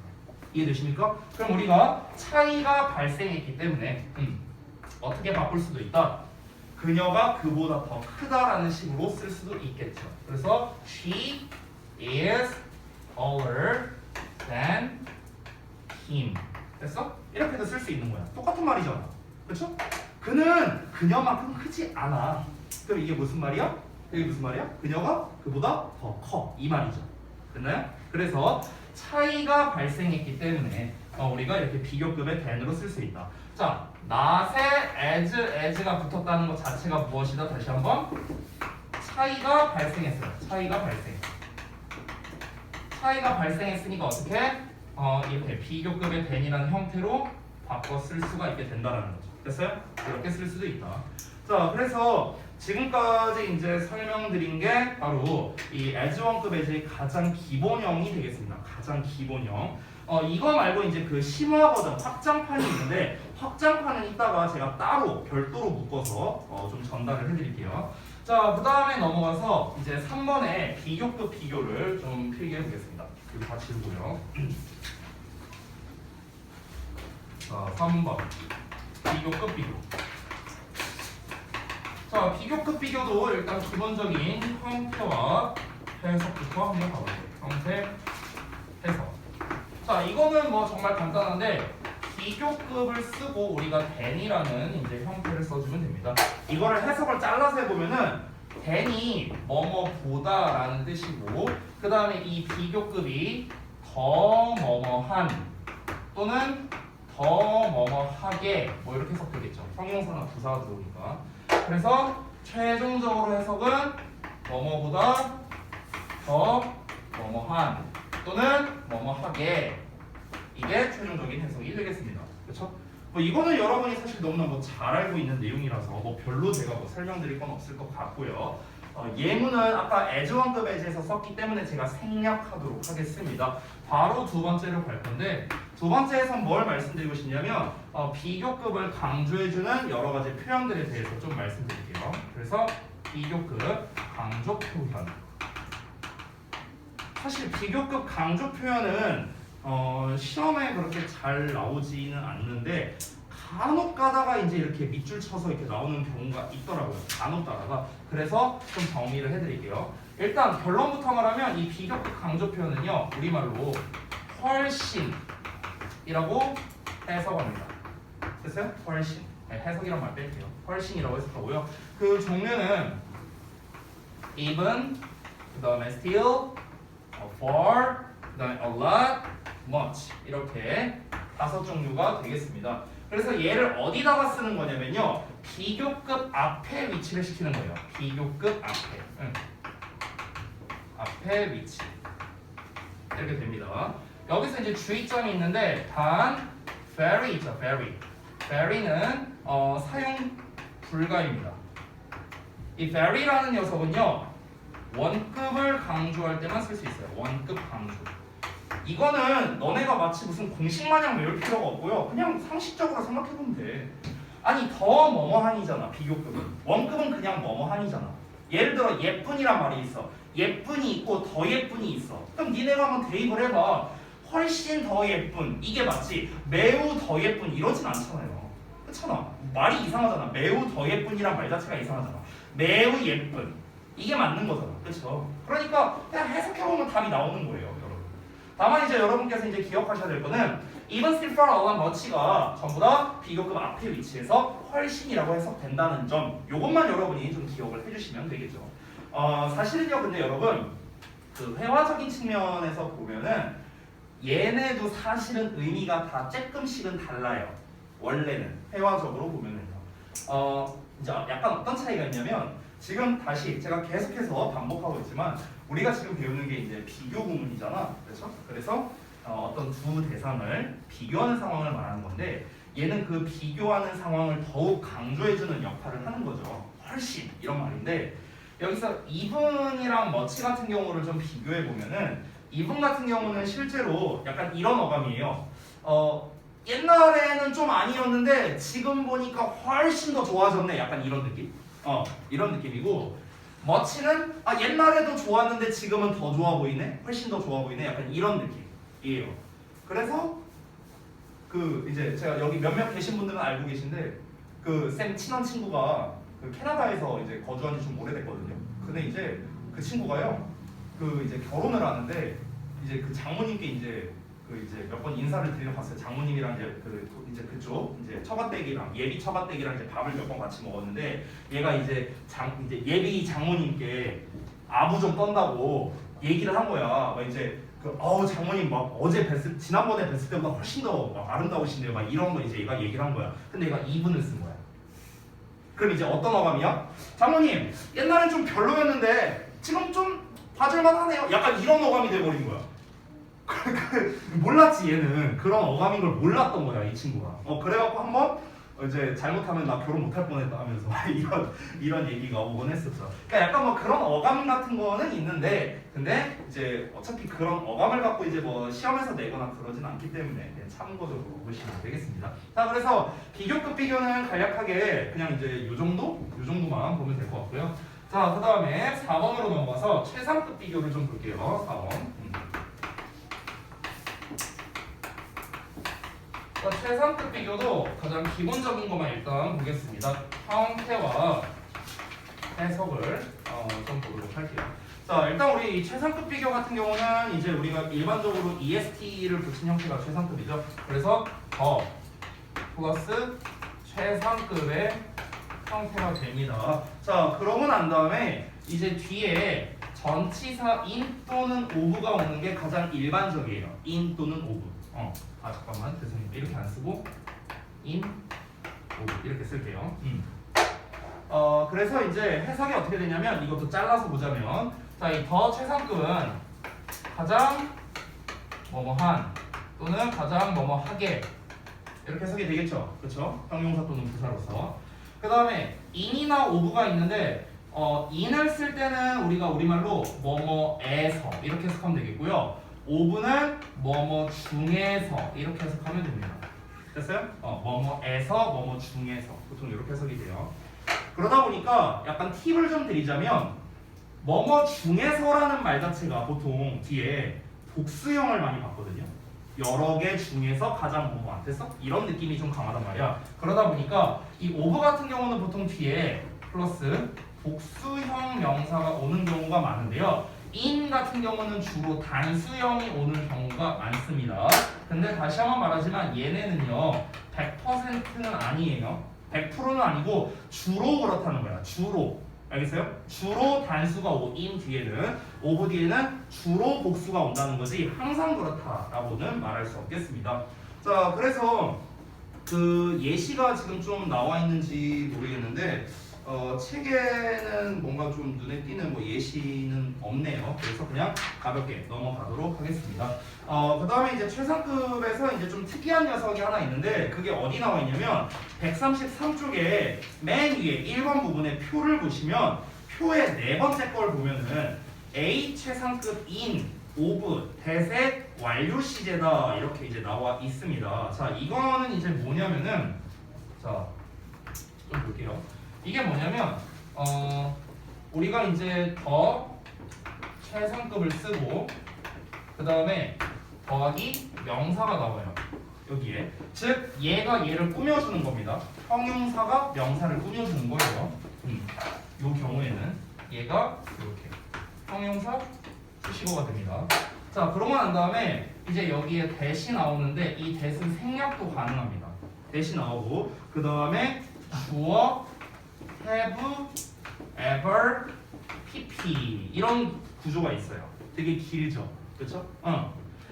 이해되십니까? 그럼 우리가 차이가 발생했기 때문에 어떻게 바꿀 수도 있다. 그녀가 그보다 더 크다라는 식으로 쓸 수도 있겠죠. 그래서 she is taller than him. 됐어? 이렇게도 쓸 수 있는 거야. 똑같은 말이잖아. 그렇죠? 그는 그녀만큼 크지 않아. 그럼 이게 무슨 말이야? 이게 무슨 말이야? 그녀가 그보다 더 커. 이 말이죠. 됐나요? 그래서 차이가 발생했기 때문에 우리가 이렇게 비교급의 than으로 쓸 수 있다. 자, not에 as가 붙었다는 것 자체가 무엇이다? 다시 한번 차이가 발생했어요. 차이가 발생했으니까 어떻게? 이렇게 비교급의 than이라는 형태로 바꿔 쓸 수가 있게 된다는 거죠. 됐어요? 이렇게 쓸 수도 있다. 자, 그래서 지금까지 이제 설명드린 게 바로 이 as1급 as의 가장 기본형이 되겠습니다. 가장 기본형. 이거 말고 이제 그 심화 버전 확장판이 있는데 확장판은 이따가 제가 따로 별도로 묶어서 좀 전달을 해드릴게요. 자, 그 다음에 넘어가서 이제 3번의 비교급 비교를 좀 필기해 보겠습니다. 이거 다 지우고요. 자, 3번 비교급 비교. 자, 비교급 비교도 일단 기본적인 형태와 해석부터 한번 가볼게요. 형태, 해석. 자, 이거는 뭐 정말 간단한데 비교급을 쓰고 우리가 than이라는 이제 형태를 써주면 됩니다. 이거를 해석을 잘라서 해보면은 than이 뭐뭐보다라는 뜻이고 그 다음에 이 비교급이 더 뭐뭐한 또는 더 뭐뭐하게 뭐 이렇게 해석되겠죠. 형용사나 부사가 들어오니까. 그래서 최종적으로 해석은 뭐뭐보다 더 뭐뭐한 또는 뭐뭐하게 이게 최종적인 해석이 되겠습니다. 그렇죠? 뭐 이거는 여러분이 사실 너무나 뭐 잘 알고 있는 내용이라서 뭐 별로 제가 뭐 설명드릴 건 없을 것 같고요. 예문은 아까 as1급 as에서 썼기 때문에 제가 생략하도록 하겠습니다. 바로 두 번째로 갈 건데 두 번째에선 뭘 말씀드리고 싶냐면 비교급을 강조해주는 여러 가지 표현들에 대해서 좀 말씀드릴게요. 그래서 비교급 강조 표현. 사실 비교급 강조 표현은 시험에 그렇게 잘 나오지는 않는데 간혹 가다가 이제 이렇게 밑줄 쳐서 이렇게 나오는 경우가 있더라고요. 간혹 가다가. 그래서 좀 정리를 해드릴게요. 일단 결론부터 말하면 이 비교급 강조 표현은요 우리말로 훨씬이라고 해석합니다. 됐어요? 훨씬. 네, 해석이란 말 뺄게요. 훨씬이라고 해석하고요. 그 종류는 even, 그 다음에 still, far, 그 다음에 a lot, much 이렇게 5종류가 되겠습니다. 그래서 얘를 어디다가 쓰는 거냐면요 비교급 앞에 위치를 시키는 거예요. 비교급 앞에 앞에 위치 이렇게 됩니다. 여기서 이제 주의점이 있는데 단 very 있죠. very는 사용 불가입니다. 이 very라는 녀석은요 원급을 강조할 때만 쓸 수 있어요. 원급 강조. 이거는 너네가 마치 무슨 공식 마냥 외울 필요가 없고요. 그냥 상식적으로 생각해보면 돼. 아니 더 뭐뭐한이잖아. 비교급은. 원급은 그냥 뭐뭐한이잖아. 예를 들어 예쁜이란 말이 있어. 예쁜이 있고 더 예쁜이 있어. 그럼 니네가 한번 대입을 해봐. 훨씬 더 예쁜 이게 맞지 매우 더 예쁜 이러진 않잖아요. 그렇잖아. 말이 이상하잖아. 매우 더 예쁜이란 말 자체가 이상하잖아. 매우 예쁜 이게 맞는 거잖아. 그렇죠? 그러니까 그냥 해석해보면 답이 나오는 거예요, 여러분. 다만 이제 여러분께서 이제 기억하셔야 될 거는 even, still, far, all, and much가 전부 다 비교급 앞에 위치해서 훨씬이라고 해석된다는 점 요것만 여러분이 좀 기억을 해주시면 되겠죠. 사실은요 근데 여러분 그 회화적인 측면에서 보면은 얘네도 사실은 의미가 다 조금씩은 달라요. 원래는 회화적으로 보면은요. 이제 약간 어떤 차이가 있냐면 지금 다시 제가 계속해서 반복하고 있지만 우리가 지금 배우는 게 이제 비교 구문이잖아, 그렇죠? 그래서 어떤 두 대상을 비교하는 상황을 말하는 건데 얘는 그 비교하는 상황을 더욱 강조해주는 역할을 하는 거죠. 훨씬 이런 말인데 여기서 even이랑 much 같은 경우를 좀 비교해 보면은 even 같은 경우는 실제로 약간 이런 어감이에요. 옛날에는 좀 아니었는데 지금 보니까 훨씬 더 좋아졌네. 약간 이런 느낌. 이런 느낌이고 much는 옛날에도 좋았는데 지금은 더 좋아 보이네. 훨씬 더 좋아 보이네. 약간 이런 느낌이에요. 그래서 그 이제 제가 여기 몇몇 계신 분들은 알고 계신데 그 쌤 친한 친구가 그 캐나다에서 이제 거주한 지 좀 오래됐거든요. 근데 이제 그 친구가요, 그 이제 결혼을 하는데 이제 그 장모님께 이제 그 이제 몇 번 인사를 드리러 갔어요. 장모님이랑 이제 그쪽 이제 처갓댁이랑 예비 처갓댁이랑 이제 밥을 몇 번 같이 먹었는데 얘가 이제 이제 예비 장모님께 아부 좀 떤다고 얘기를 한 거야. 막 이제 장모님 막 어제 지난번에 뵀을 때보다 훨씬 더 아름다우신데요. 막 이런 거 이제 얘가 얘기를 한 거야. 근데 얘가 이분을 쓴 거야. 그럼 이제 어떤 어감이야? 장모님 옛날엔 좀 별로였는데 지금 좀 봐줄만 하네요. 약간 이런 어감이 돼버린 거야. 몰랐지 얘는. 그런 어감인 걸 몰랐던 거야 이 친구가. 그래갖고 한번 이제 잘못하면 나 결혼 못할 뻔했다 하면서 이런 얘기가 오곤 했었죠. 그러니까 약간 뭐 그런 어감 같은 거는 있는데 근데 이제 어차피 그런 어감을 갖고 이제 뭐 시험에서 내거나 그러진 않기 때문에 그냥 참고적으로 보시면 되겠습니다. 자 그래서 비교급 비교는 간략하게 그냥 이제 요 정도만 보면 될 것 같고요. 자 그 다음에 4번으로 넘어가서 최상급 비교를 좀 볼게요. 4번. 최상급 비교도 가장 기본적인 것만 일단 보겠습니다. 형태와 해석을 좀 보도록 할게요. 자 일단 우리 이 최상급 비교 같은 경우는 이제 우리가 일반적으로 EST를 붙인 형태가 최상급이죠. 그래서 더 플러스 최상급의 형태가 됩니다. 자 그러고 난 다음에 이제 뒤에 전치사 in 또는 of가 오는 게 가장 일반적이에요. in 또는 of. 잠깐만 죄송해요. 이렇게 안 쓰고 in, of 이렇게 쓸게요. 그래서 이제 해석이 어떻게 되냐면 이것도 잘라서 보자면 자, 이 더 최상급은 가장 뭐뭐한 또는 가장 뭐뭐하게 이렇게 해석이 되겠죠. 그렇죠? 형용사 또는 부사로서. 그 다음에 in이나 of가 있는데 in을 쓸 때는 우리가 우리말로 뭐뭐에서 이렇게 해석하면 되겠고요. of는 뭐뭐 중에서 이렇게 해석하면 됩니다. 됐어요? 뭐뭐에서 뭐뭐 중에서 보통 이렇게 해석이 돼요. 그러다 보니까 약간 팁을 좀 드리자면 뭐뭐 중에서라는 말 자체가 보통 뒤에 복수형을 많이 봤거든요. 여러 개 중에서 가장 뭐뭐한테서 이런 느낌이 좀 강하단 말이야. 그러다 보니까 이 of 같은 경우는 보통 뒤에 플러스 복수형 명사가 오는 경우가 많은데요. in 같은 경우는 주로 단수형이 오는 경우가 많습니다. 근데 다시 한번 말하지만 얘네는요 100%는 아니에요. 100%는 아니고 주로 그렇다는 거야. 주로. 알겠어요? 주로 단수가 in 뒤에는 of 뒤에는 주로 복수가 온다는 거지 항상 그렇다라고는 말할 수 없겠습니다. 자 그래서 그 예시가 지금 좀 나와 있는지 모르겠는데 책에는 뭔가 좀 눈에 띄는 뭐 예시는 없네요. 그래서 그냥 가볍게 넘어가도록 하겠습니다. 그 다음에 이제 최상급에서 이제 좀 특이한 녀석이 하나 있는데 그게 어디 나와 있냐면 133쪽에 맨 위에 1번 부분에 표를 보시면 표의 네 번째 걸 보면은 A 최상급 in, of, 대세, 완료 시제다 이렇게 이제 나와 있습니다. 자 이거는 이제 뭐냐면은 자 좀 볼게요. 이게 뭐냐면 우리가 이제 더 최상급을 쓰고 그 다음에 더하기 명사가 나와요. 여기에. 즉 얘가 얘를 꾸며주는 겁니다. 형용사가 명사를 꾸며주는 거예요. 이 경우에는 얘가 이렇게 형용사 수식어가 됩니다. 자, 그러고 난 다음에 이제 여기에 대시 나오는데 이 대는 생략도 가능합니다. 대시 나오고 그 다음에 주어, have, ever, pp 이런 구조가 있어요. 되게 길죠, 그렇죠?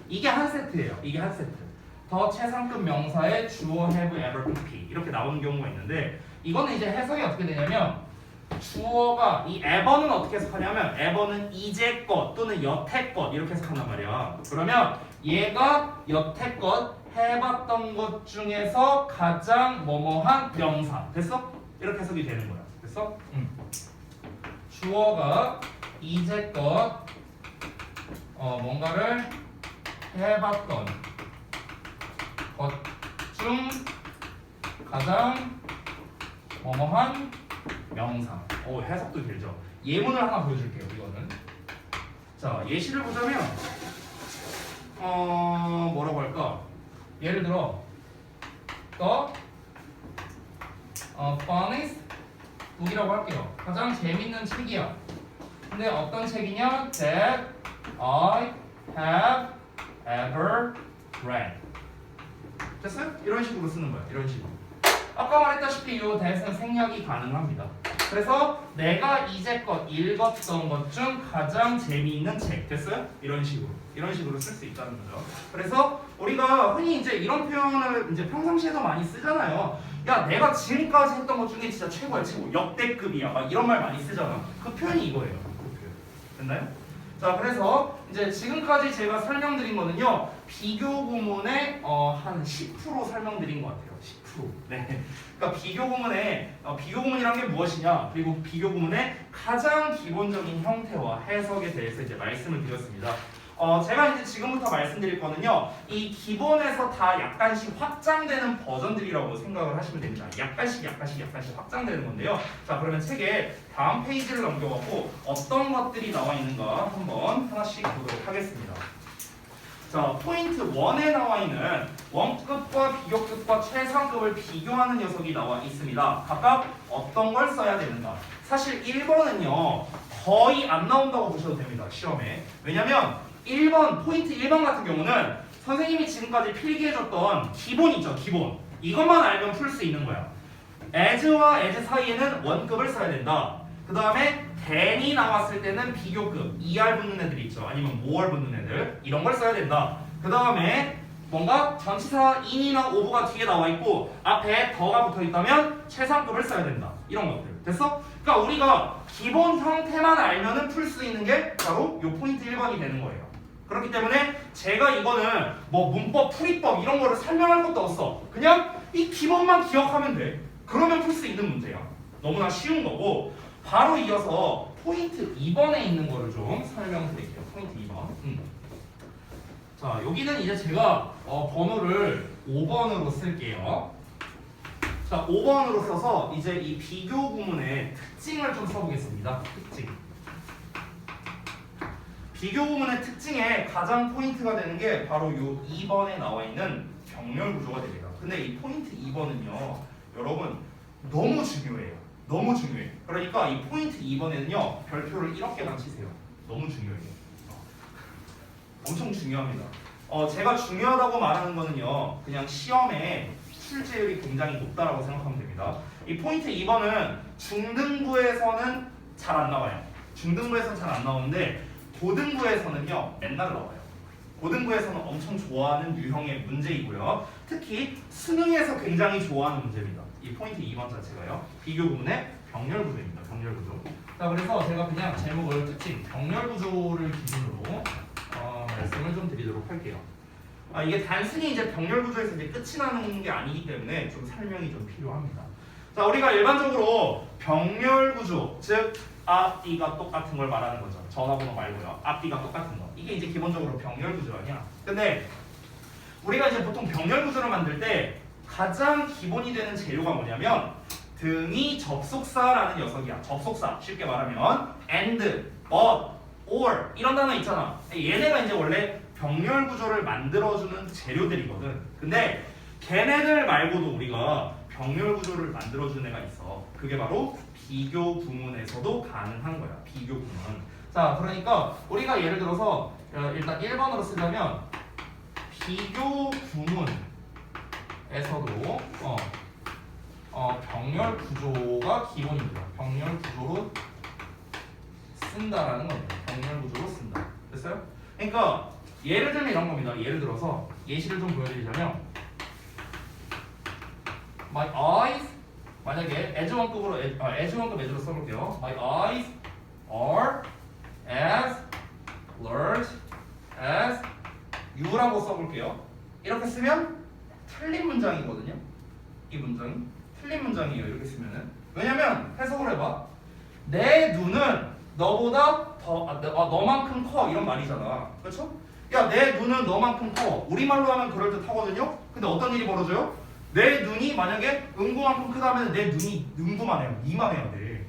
이게 한 세트예요. 이게 한 세트. 더 최상급 명사의 주어, have, ever, pp 이렇게 나오는 경우가 있는데 이거는 이제 해석이 어떻게 되냐면 주어가 이 ever는 어떻게 해석하냐면 ever는 이제껏 또는 여태껏 이렇게 해석한단 말이야. 그러면 얘가 여태껏 해봤던 것 중에서 가장 뭐뭐한 명사 됐어? 이렇게 해석이 되는 거야. 됐어? 주어가 이제껏 뭔가를 해봤던 것 중 가장 뭐뭐한 명사. 해석도 길죠. 예문을 하나 보여줄게요. 이거는 자 예시를 보자면 뭐라고 할까? 예를 들어 the funniest book이라고 할게요. 가장 재밌는 책이야. 근데 어떤 책이냐? That I have ever read. 됐어요? 이런 식으로 쓰는 거야. 이런 식으로. 아까 말했다시피 이 that은 생략이 가능합니다. 그래서 내가 이제껏 읽었던 것 중 가장 재미있는 책. 됐어요? 이런 식으로 쓸 수 있다는 거죠. 그래서 우리가 흔히 이제 이런 표현을 이제 평상시에도 많이 쓰잖아요. 야, 내가 지금까지 했던 것 중에 진짜 최고야, 최고. 역대급이야. 막 이런 말 많이 쓰잖아. 그 표현이 이거예요. 그 표현. 됐나요? 자, 그래서 이제 지금까지 제가 설명드린 거는요. 비교 구문의 한 10% 설명드린 것 같아요. 10%. 네. 그러니까 비교 구문이란 게 무엇이냐? 그리고 비교 구문의 가장 기본적인 형태와 해석에 대해서 이제 말씀을 드렸습니다. 제가 이제 지금부터 말씀드릴 거는요. 이 기본에서 다 약간씩 확장되는 버전들이라고 생각을 하시면 됩니다. 약간씩 확장되는 건데요. 자, 그러면 책의 다음 페이지를 넘겨갖고 어떤 것들이 나와 있는가 한번 하나씩 보도록 하겠습니다. 자, 포인트 1에 나와 있는 원급과 비교급과 최상급을 비교하는 녀석이 나와 있습니다. 각각 어떤 걸 써야 되는가? 사실 1번은요. 거의 안 나온다고 보셔도 됩니다. 시험에. 왜냐면 1번, 포인트 1번 같은 경우는 선생님이 지금까지 필기해줬던 기본이죠. 기본. 이것만 알면 풀 수 있는 거야. as와 as 사이에는 원급을 써야 된다. 그 다음에 than이 나왔을 때는 비교급, er 붙는 애들 있죠. 아니면 more 붙는 애들. 이런 걸 써야 된다. 그 다음에 뭔가 전치사 in이나 of가 뒤에 나와 있고 앞에 더가 붙어 있다면 최상급을 써야 된다. 이런 것들. 됐어? 그러니까 우리가 기본 형태만 알면은 풀 수 있는 게 바로 요 포인트 1번이 되는 거예요. 그렇기 때문에 제가 이거는 뭐 문법, 풀이법 이런 거를 설명할 것도 없어. 그냥 이 기본만 기억하면 돼. 그러면 풀 수 있는 문제야. 너무나 쉬운 거고 바로 이어서 포인트 2번에 있는 거를 좀 설명드릴게요. 포인트 2번. 자, 여기는 이제 제가 번호를 5번으로 쓸게요. 자, 5번으로 써서 이제 이 비교 구문의 특징을 좀 써보겠습니다. 특징. 비교 구문의 특징에 가장 포인트가 되는 게 바로 요 2번에 나와 있는 병렬 구조가 됩니다. 근데 이 포인트 2번은요, 여러분 너무 중요해요. 너무 중요해. 그러니까 이 포인트 2번에는요, 별표를 이렇게만 치세요. 너무 중요해요. 엄청 중요합니다. 제가 중요하다고 말하는 거는요, 그냥 시험에 출제율이 굉장히 높다라고 생각하면 됩니다. 이 포인트 2번은 중등부에서는 잘 안 나와요. 중등부에서는 잘 안 나오는데 고등부에서는요 맨날 나와요. 고등부에서는 엄청 좋아하는 유형의 문제이고요. 특히 수능에서 굉장히 좋아하는 문제입니다. 이 포인트 2번 자체가요. 비교 구문의 병렬 구조입니다. 병렬 구조. 자, 그래서 제가 그냥 제목을 특징 병렬 구조를 기준으로 말씀을 좀 드리도록 할게요. 이게 단순히 이제 병렬 구조에서 이제 끝이 나는 게 아니기 때문에 좀 설명이 좀 필요합니다. 자, 우리가 일반적으로 병렬 구조, 즉 앞뒤가 똑같은 걸 말하는 거죠. 전화번호 말고요. 앞뒤가 똑같은 거. 이게 이제 기본적으로 병렬 구조 아니야. 근데 우리가 이제 보통 병렬 구조를 만들 때 가장 기본이 되는 재료가 뭐냐면 등이 접속사라는 녀석이야. 접속사. 쉽게 말하면 and, but, or 이런 단어 있잖아. 얘네가 이제 원래 병렬 구조를 만들어주는 재료들이거든. 근데 걔네들 말고도 우리가 병렬 구조를 만들어주는 애가 있어. 그게 바로 비교 구문에서도 가능한 거야. 비교 구문. 자, 그러니까 우리가 예를 들어서 일단 1번으로 쓰려면 비교 구문에서도 병렬 구조가 기본입니다. 병렬 구조로 쓴다라는 겁니다. 병렬 구조로 쓴다. 됐어요? 그러니까 예를 들면 이런 겁니다. 예를 들어서 예시를 좀 보여드리자면 My eyes 만약에 as 1급으로 as 1급 as로 써볼게요. My eyes are as large as you라고 써볼게요. 이렇게 쓰면 틀린 문장이거든요. 이 문장이 틀린 문장이에요. 이렇게 쓰면은 왜냐면 해석을 해봐. 내 눈은 너보다 너만큼 커 이런 말이잖아. 그렇죠? 야, 내 눈은 너만큼 커. 우리말로 하면 그럴듯하거든요. 근데 어떤 일이 벌어져요? 내 눈이 만약에 은구만큼 크다면 내 눈이 은구만 해요. 이만해야 돼.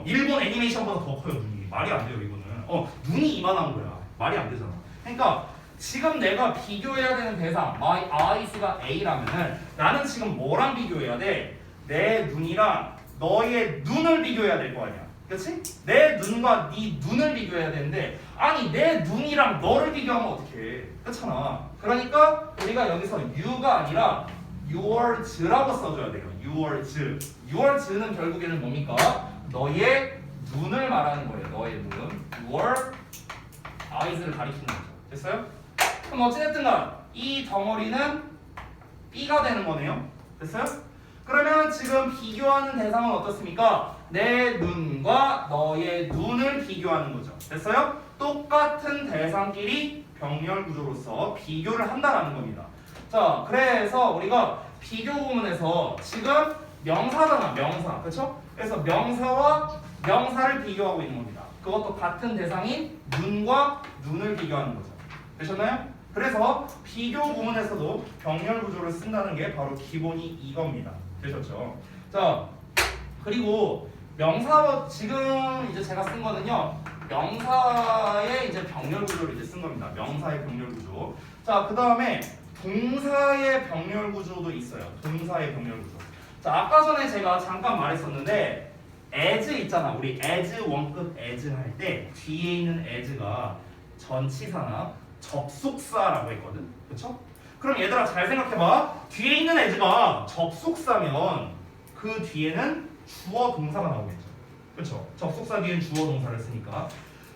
일본 애니메이션보다 더 커요. 눈이. 말이 안 돼요. 이거는. 눈이 이만한 거야. 말이 안 되잖아. 그러니까 지금 내가 비교해야 되는 대상 My eyes가 A라면은 나는 지금 뭐랑 비교해야 돼? 내 눈이랑 너의 눈을 비교해야 될 거 아니야. 그렇지? 내 눈과 네 눈을 비교해야 되는데 아니 내 눈이랑 너를 비교하면 어떡해. 그렇잖아. 그러니까 우리가 여기서 you가 아니라 your's라고 써줘야 돼요. your's. your's는 결국에는 뭡니까? 너의 눈을 말하는 거예요. 너의 눈. your eyes를 가리키는 거죠. 됐어요? 그럼 어찌됐든간 이 덩어리는 B가 되는 거네요. 됐어요? 그러면 지금 비교하는 대상은 어떻습니까? 내 눈과 너의 눈을 비교하는 거죠. 됐어요? 똑같은 대상끼리 병렬 구조로서 비교를 한다라는 겁니다. 자, 그래서 우리가 비교 구문에서 지금 명사잖아, 명사. 그렇죠? 그래서 명사와 명사를 비교하고 있는 겁니다. 그것도 같은 대상인 눈과 눈을 비교하는 거죠. 되셨나요? 그래서 비교 구문에서도 병렬 구조를 쓴다는 게 바로 기본이 이겁니다. 되셨죠? 자, 그리고 명사 지금 이제 제가 쓴 거는요. 명사의 이제 병렬 구조를 이제 쓴 겁니다. 명사의 병렬 구조. 자, 그다음에 동사의 병렬 구조도 있어요. 동사의 병렬 구조. 자, 아까 전에 제가 잠깐 말했었는데 as 있잖아. 우리 as 원급 as 할 때 뒤에 있는 as가 전치사나 접속사라고 했거든. 그렇죠? 그럼 얘들아 잘 생각해봐. 뒤에 있는 as가 접속사면 그 뒤에는 주어 동사가 나오겠죠. 그렇죠? 접속사 뒤엔 주어 동사를 쓰니까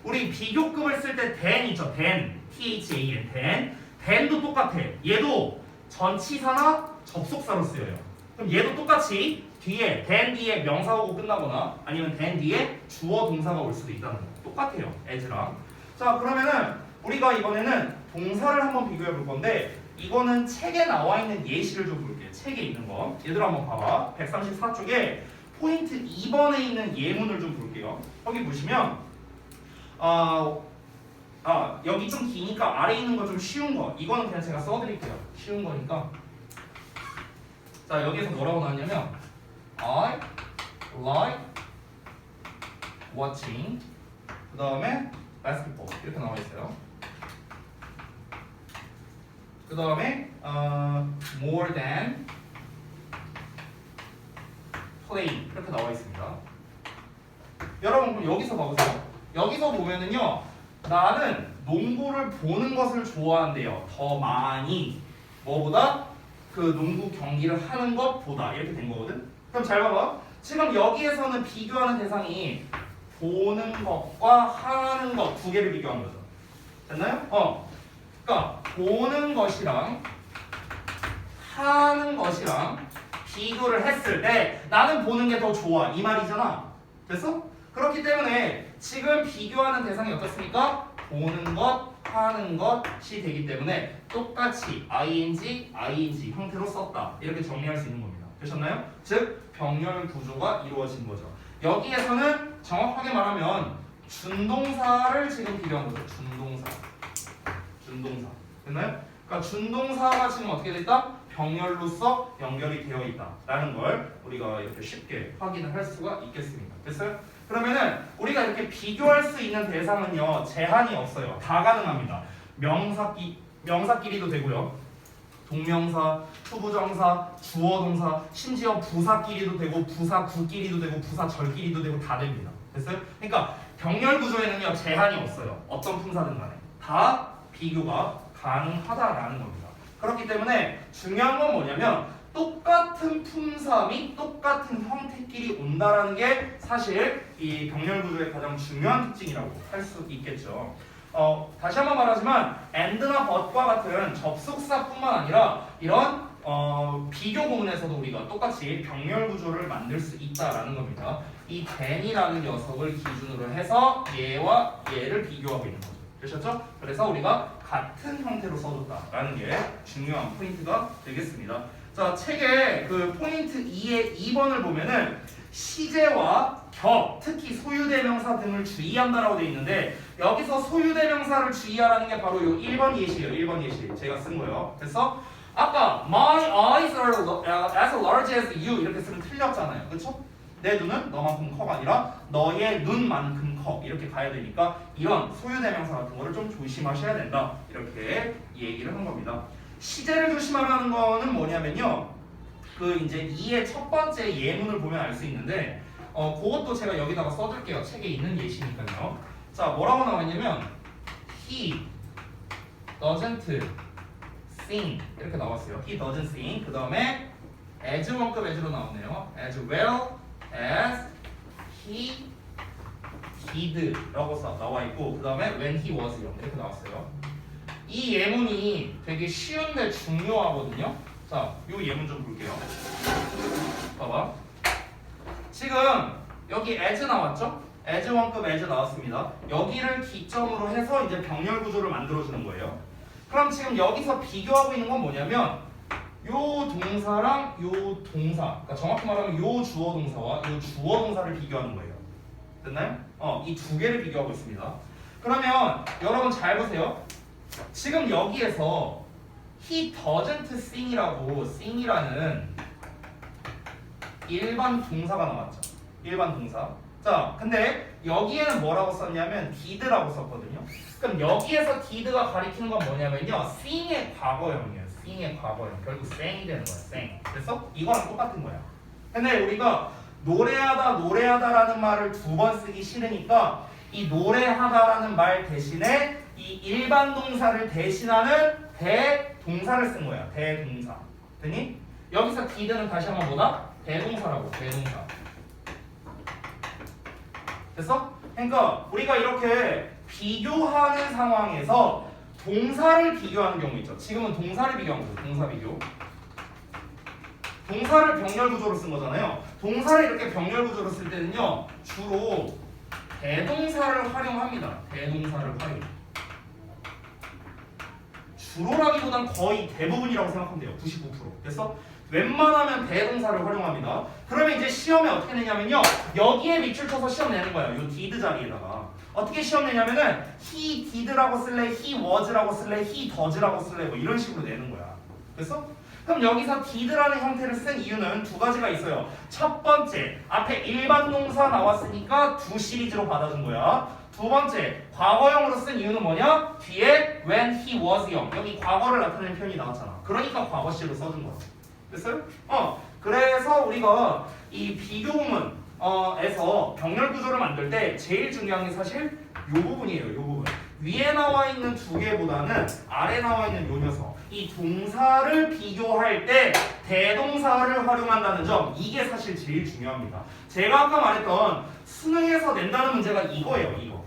우리 비교급을 쓸 때 than 있죠. than, than, than. than도 똑같아. 얘도 전치사나 접속사로 쓰여요. 그럼 얘도 똑같이 뒤에 than 뒤에 명사 오고 끝나거나 아니면 than 뒤에 주어 동사가 올 수도 있다는 거. 똑같아요. as랑. 자, 그러면은 우리가 이번에는 동사를 한번 비교해 볼 건데 이거는 책에 나와 있는 예시를 좀 볼게요. 책에 있는 거. 얘들아 한번 봐봐. 134쪽에 포인트 2번에 있는 예문을 좀 볼게요. 여기 보시면 여기 좀 기니까 아래 있는 거 좀 쉬운 거 이거는 그냥 제가 써드릴게요. 쉬운 거니까. 자, 여기에서 뭐라고 나왔냐면 I like watching 그 다음에 basketball 이렇게 나와 있어요. 그 다음에 more than play 이렇게 나와 있습니다. 여러분 그럼 여기서 봐보세요. 여기서 보면은요 나는 농구를 보는 것을 좋아한대요. 더 많이 뭐보다 그 농구 경기를 하는 것보다 이렇게 된 거거든. 그럼 잘 봐봐. 지금 여기에서는 비교하는 대상이 보는 것과 하는 것 두 개를 비교한 거죠. 됐나요? 그러니까 보는 것이랑 하는 것이랑 비교를 했을 때 나는 보는 게 더 좋아 이 말이잖아. 됐어? 그렇기 때문에 지금 비교하는 대상이 어떻습니까? 보는 것, 하는 것이 되기 때문에 똑같이 ing 형태로 썼다 이렇게 정리할 수 있는 겁니다. 되셨나요? 즉 병렬 구조가 이루어진 거죠. 여기에서는 정확하게 말하면 준동사를 지금 비교한 거죠. 준동사 됐나요? 그러니까 준동사가 지금 어떻게 됐다? 병렬로서 연결이 되어 있다라는 걸 우리가 이렇게 쉽게 확인을 할 수가 있겠습니다. 됐어요? 그러면은 우리가 이렇게 비교할 수 있는 대상은요 제한이 없어요. 다 가능합니다. 명사끼리도 되고요. 동명사, 투부정사, 주어동사, 심지어 부사끼리도 되고 부사구끼리도 되고 부사절끼리도 되고 다 됩니다. 됐어요? 그러니까 병렬 구조에는요 제한이 없어요. 어떤 품사든 간에 다 비교가 가능하다라는 겁니다. 그렇기 때문에 중요한 건 뭐냐면 똑같은 품사 및 똑같은 형태끼리 온다라는 게 사실 이 병렬 구조의 가장 중요한 특징이라고 할 수 있겠죠. 다시 한번 말하지만 and나 but과 같은 접속사뿐만 아니라 이런 비교 구문에서도 우리가 똑같이 병렬 구조를 만들 수 있다라는 겁니다. 이 than이라는 녀석을 기준으로 해서 얘와 얘를 비교하고 있는 거죠. 되셨죠? 그래서 우리가 같은 형태로 써줬다라는 게 중요한 포인트가 되겠습니다. 자, 책의 그 포인트 2의 2번을 보면은 시제와 격, 특히 소유대명사 등을 주의한다라고 되어 있는데 여기서 소유대명사를 주의하라는 게 바로 요 1번 예시예요. 1번 예시 제가 쓴 거예요. 그래서 아까 My eyes are as large as you 이렇게 쓰면 틀렸잖아요. 그렇죠? 내 눈은 너만큼 커가 아니라 너의 눈만큼 커 이렇게 가야 되니까 이런 소유대명사 같은 거를 좀 조심하셔야 된다 이렇게 얘기를 한 겁니다. 시제를 조심하라는 거는 뭐냐면요. 그 이제 2의 첫 번째 예문을 보면 알 수 있는데 그것도 제가 여기다가 써둘게요. 책에 있는 예시니까요. 자, 뭐라고 나왔냐면 He doesn't sing 이렇게 나왔어요. He doesn't sing. 그 다음에 as 원급 as로 나오네요. as well as he did 라고 나와 있고 그 다음에 when he was young 이렇게 나왔어요. 이 예문이 되게 쉬운데 중요하거든요. 자, 이 예문 좀 볼게요. 봐봐. 지금 여기 as 나왔죠? as 원급 as 나왔습니다. 여기를 기점으로 해서 이제 병렬 구조를 만들어주는 거예요. 그럼 지금 여기서 비교하고 있는 건 뭐냐면 요 동사랑 요 동사, 그러니까 정확히 말하면 요 주어 동사와 요 주어 동사를 비교하는 거예요. 됐나요? 이 두 개를 비교하고 있습니다. 그러면 여러분 잘 보세요. 지금 여기에서 he doesn't sing이라고 sing이라는 일반 동사가 나왔죠. 일반 동사. 자, 근데 여기에는 뭐라고 썼냐면 did라고 썼거든요. 그럼 여기에서 did가 가리키는 건 뭐냐면요. sing의 과거형이에요. sing의 과거형. 결국 sang이 되는 거야. sang. 그래서 이거랑 똑같은 거야. 근데 우리가 노래하다라는 말을 두 번 쓰기 싫으니까 이 노래하다라는 말 대신에 이 일반 동사를 대신하는 대동사를 쓴 거야. 대동사. 됐니? 여기서 did는 다시 한번 뭐다? 대동사라고. 대동사. 됐어? 그러니까 우리가 이렇게 비교하는 상황에서 동사를 비교하는 경우 있죠. 지금은 동사를 비교한 거죠. 동사 비교. 동사를 병렬 구조로 쓴 거잖아요. 동사를 이렇게 병렬 구조로 쓸 때는요. 주로 대동사를 활용합니다. 대동사를 활용. 주로라기보단 거의 대부분이라고 생각하면 돼요. 99%. 그래서 웬만하면 대동사를 활용합니다. 그러면 이제 시험에 어떻게 내냐면요. 여기에 밑줄 쳐서 시험 내는 거예요. 요 did 자리에다가. 어떻게 시험 내냐면은 he did라고 쓸래, he was라고 쓸래, he does라고 쓸래 뭐 이런 식으로 내는 거야. 그래서 그럼 여기서 did라는 형태를 쓴 이유는 두 가지가 있어요. 첫 번째, 앞에 일반 동사 나왔으니까 두 시리즈로 받아준 거야. 두 번째, 과거형으로 쓴 이유는 뭐냐? 뒤에 when he was young 여기 과거를 나타내는 표현이 나왔잖아. 그러니까 과거시로 써준 거야. 됐어요? 그래서 우리가 이 비교문에서 병렬 구조를 만들 때 제일 중요한 게 사실 이 부분이에요. 이 부분. 위에 나와 있는 두 개보다는 아래 나와 있는 요 녀석. 이 동사를 비교할 때 대동사를 활용한다는 점 이게 사실 제일 중요합니다. 제가 아까 말했던 수능에서 낸다는 문제가 이거예요. 이거.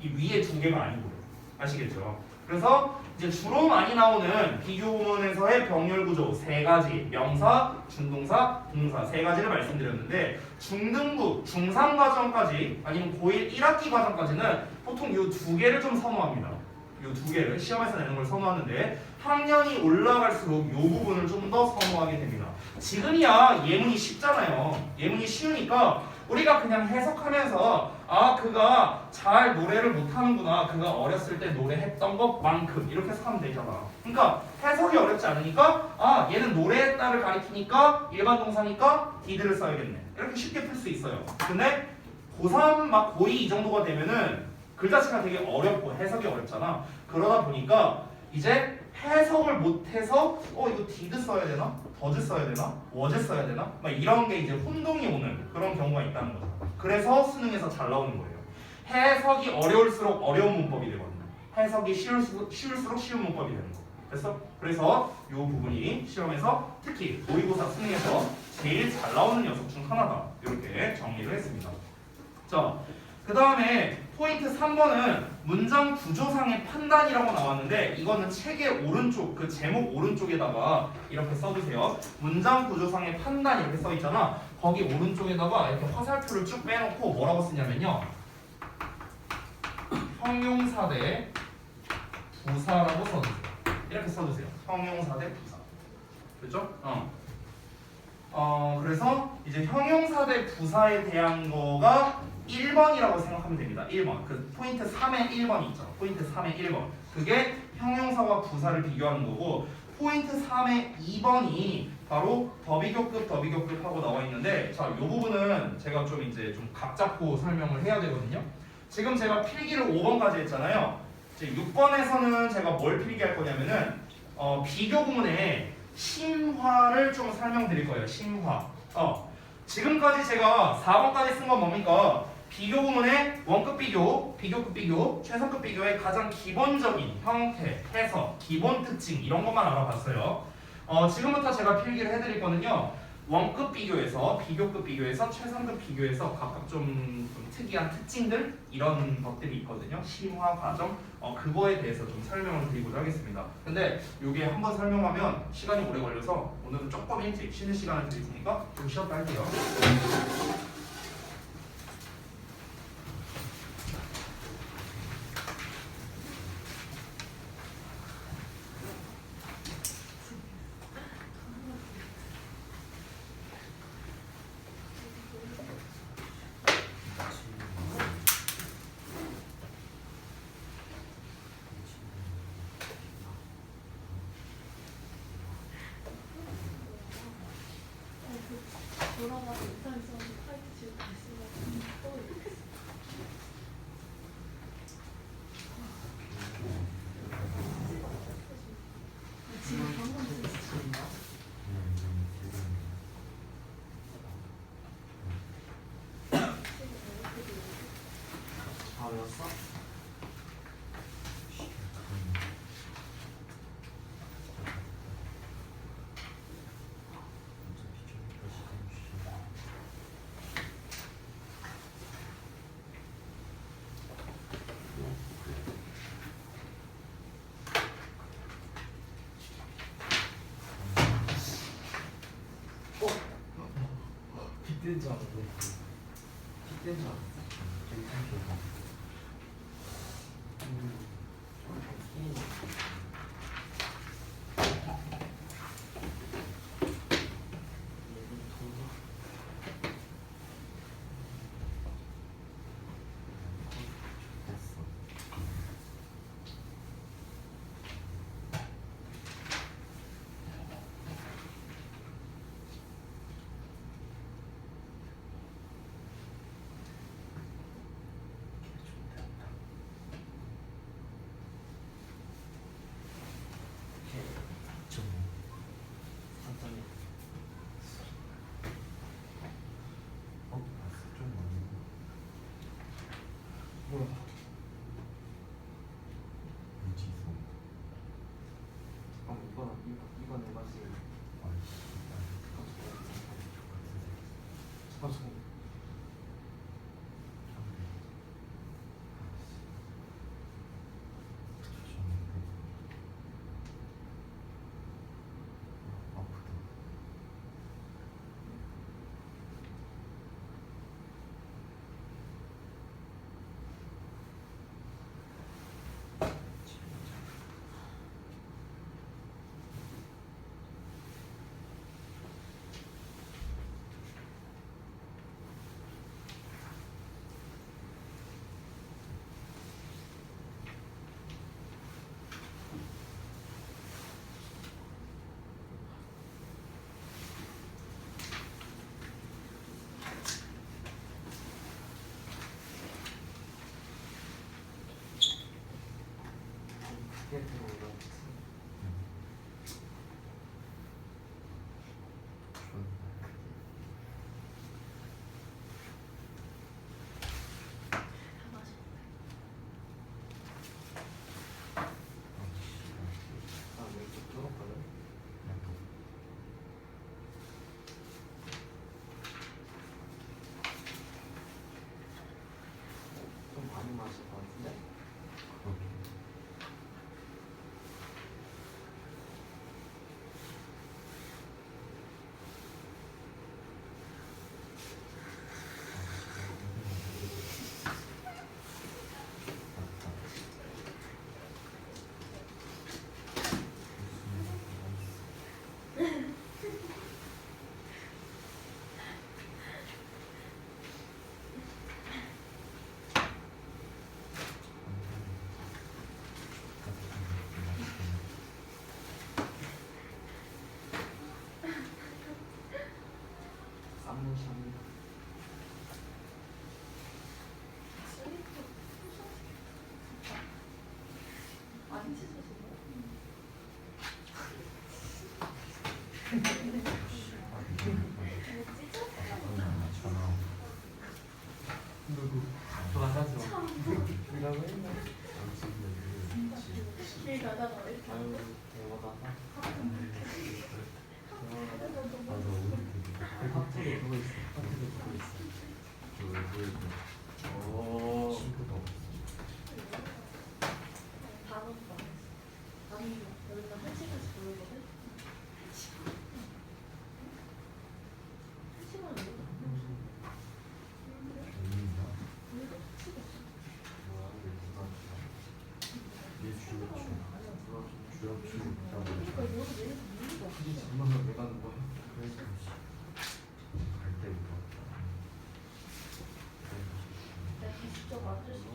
이 위에 두 개가 아니고요. 아시겠죠? 그래서 이제 주로 많이 나오는 비교문에서의 병렬 구조 세 가지 명사, 준동사, 동사 세 가지를 말씀드렸는데 중등부, 중3 과정까지 아니면 고1 1학기 과정까지는 보통 이 두 개를 좀 선호합니다. 이 두 개를 시험에서 내는 걸 선호하는데 학년이 올라갈수록 이 부분을 좀 더 선호하게 됩니다. 지금이야 예문이 쉽잖아요. 예문이 쉬우니까 우리가 그냥 해석하면서 아 그가 잘 노래를 못하는구나, 그가 어렸을 때 노래했던 것만큼 이렇게 해석하면 되잖아. 그러니까 해석이 어렵지 않으니까 아 얘는 노래했다를 가리키니까 일반 동사니까 did를 써야겠네 이렇게 쉽게 풀 수 있어요. 근데 고3 막 고2 이 정도가 되면은 글자체가 되게 어렵고 해석이 어렵잖아. 그러다 보니까 이제 해석을 못해서 이거 did 써야 되나? does 써야 되나? was 써야 되나? 막 이런 게 이제 혼동이 오는 그런 경우가 있다는 거죠. 그래서 수능에서 잘 나오는 거예요. 해석이 어려울수록 어려운 문법이 되거든요. 해석이 쉬울수록 쉬운 문법이 되는 거. 됐어? 그래서 이 부분이 시험에서 특히 모의고사 수능에서 제일 잘 나오는 녀석 중 하나다. 이렇게 정리를 했습니다. 자, 그 다음에 포인트 3번은 문장 구조상의 판단이라고 나왔는데 이거는 책의 오른쪽 그 제목 오른쪽에다가 이렇게 써주세요. 문장 구조상의 판단 이렇게 써 있잖아. 거기 오른쪽에다가 이렇게 화살표를 쭉 빼놓고 뭐라고 쓰냐면요. 형용사 대 부사라고 써주세요. 이렇게 써주세요. 형용사 대 부사. 그렇죠? 그래서 이제 형용사 대 부사에 대한 거가 1번이라고 생각하면 됩니다. 1번. 그 포인트 3의 1번이 있죠. 포인트 3의 1번. 그게 형용사와 부사를 비교하는 거고 포인트 3의 2번이 바로 더비교급 하고 나와 있는데 자, 이 부분은 제가 좀 이제 좀 각 잡고 설명을 해야 되거든요. 지금 제가 필기를 5번까지 했잖아요. 이제 6번에서는 제가 뭘 필기할 거냐면은 비교 구문에 심화를 좀 설명드릴 거예요. 심화. 지금까지 제가 4번까지 쓴 건 뭡니까? 비교 구문의 원급 비교, 비교급 비교, 최상급 비교의 가장 기본적인 형태, 해석, 기본 특징 이런 것만 알아봤어요. 지금부터 제가 필기를 해드릴 거는요. 원급 비교에서, 비교급 비교에서, 최상급 비교에서 각각 좀 특이한 특징들 이런 것들이 있거든요. 심화 과정 그거에 대해서 좀 설명을 드리고자 하겠습니다. 근데 이게 한번 설명하면 시간이 오래 걸려서 오늘은 조금 일찍 쉬는 시간을 드릴 테니까 좀 쉬었다 할게요. 돌아가서 인터넷 써서 파이트 지우고 있으면 또 이렇게 지금 방금 쓰셨어. 다 외웠어? 빗댄 줄 알았는데 빗댄 줄 알았어. 되게 창피해. 이건 내가 지금 이게 들어오려고 다 마셨어요. 아 왼쪽 뚫었거든? 좀 많이 마실 것 같은데? 쌈무샴 슬리퍼 안 찢어지네. 누구? 돌아가죠 이라고 했나? 길 가다가 이렇게 아유 대화다가 핫팩에 그거 있어 핫팩에 그거 있어 오 단어도 안 했어. 아니 여기가 1시간씩 부르거든. 1시간 이거 우리도 같이 갔어. 그러니까 이거는 얘네도 이유가 없어. 그게 정말 왜 가는 거야? 그래서 내가 직접 만들 수 있어.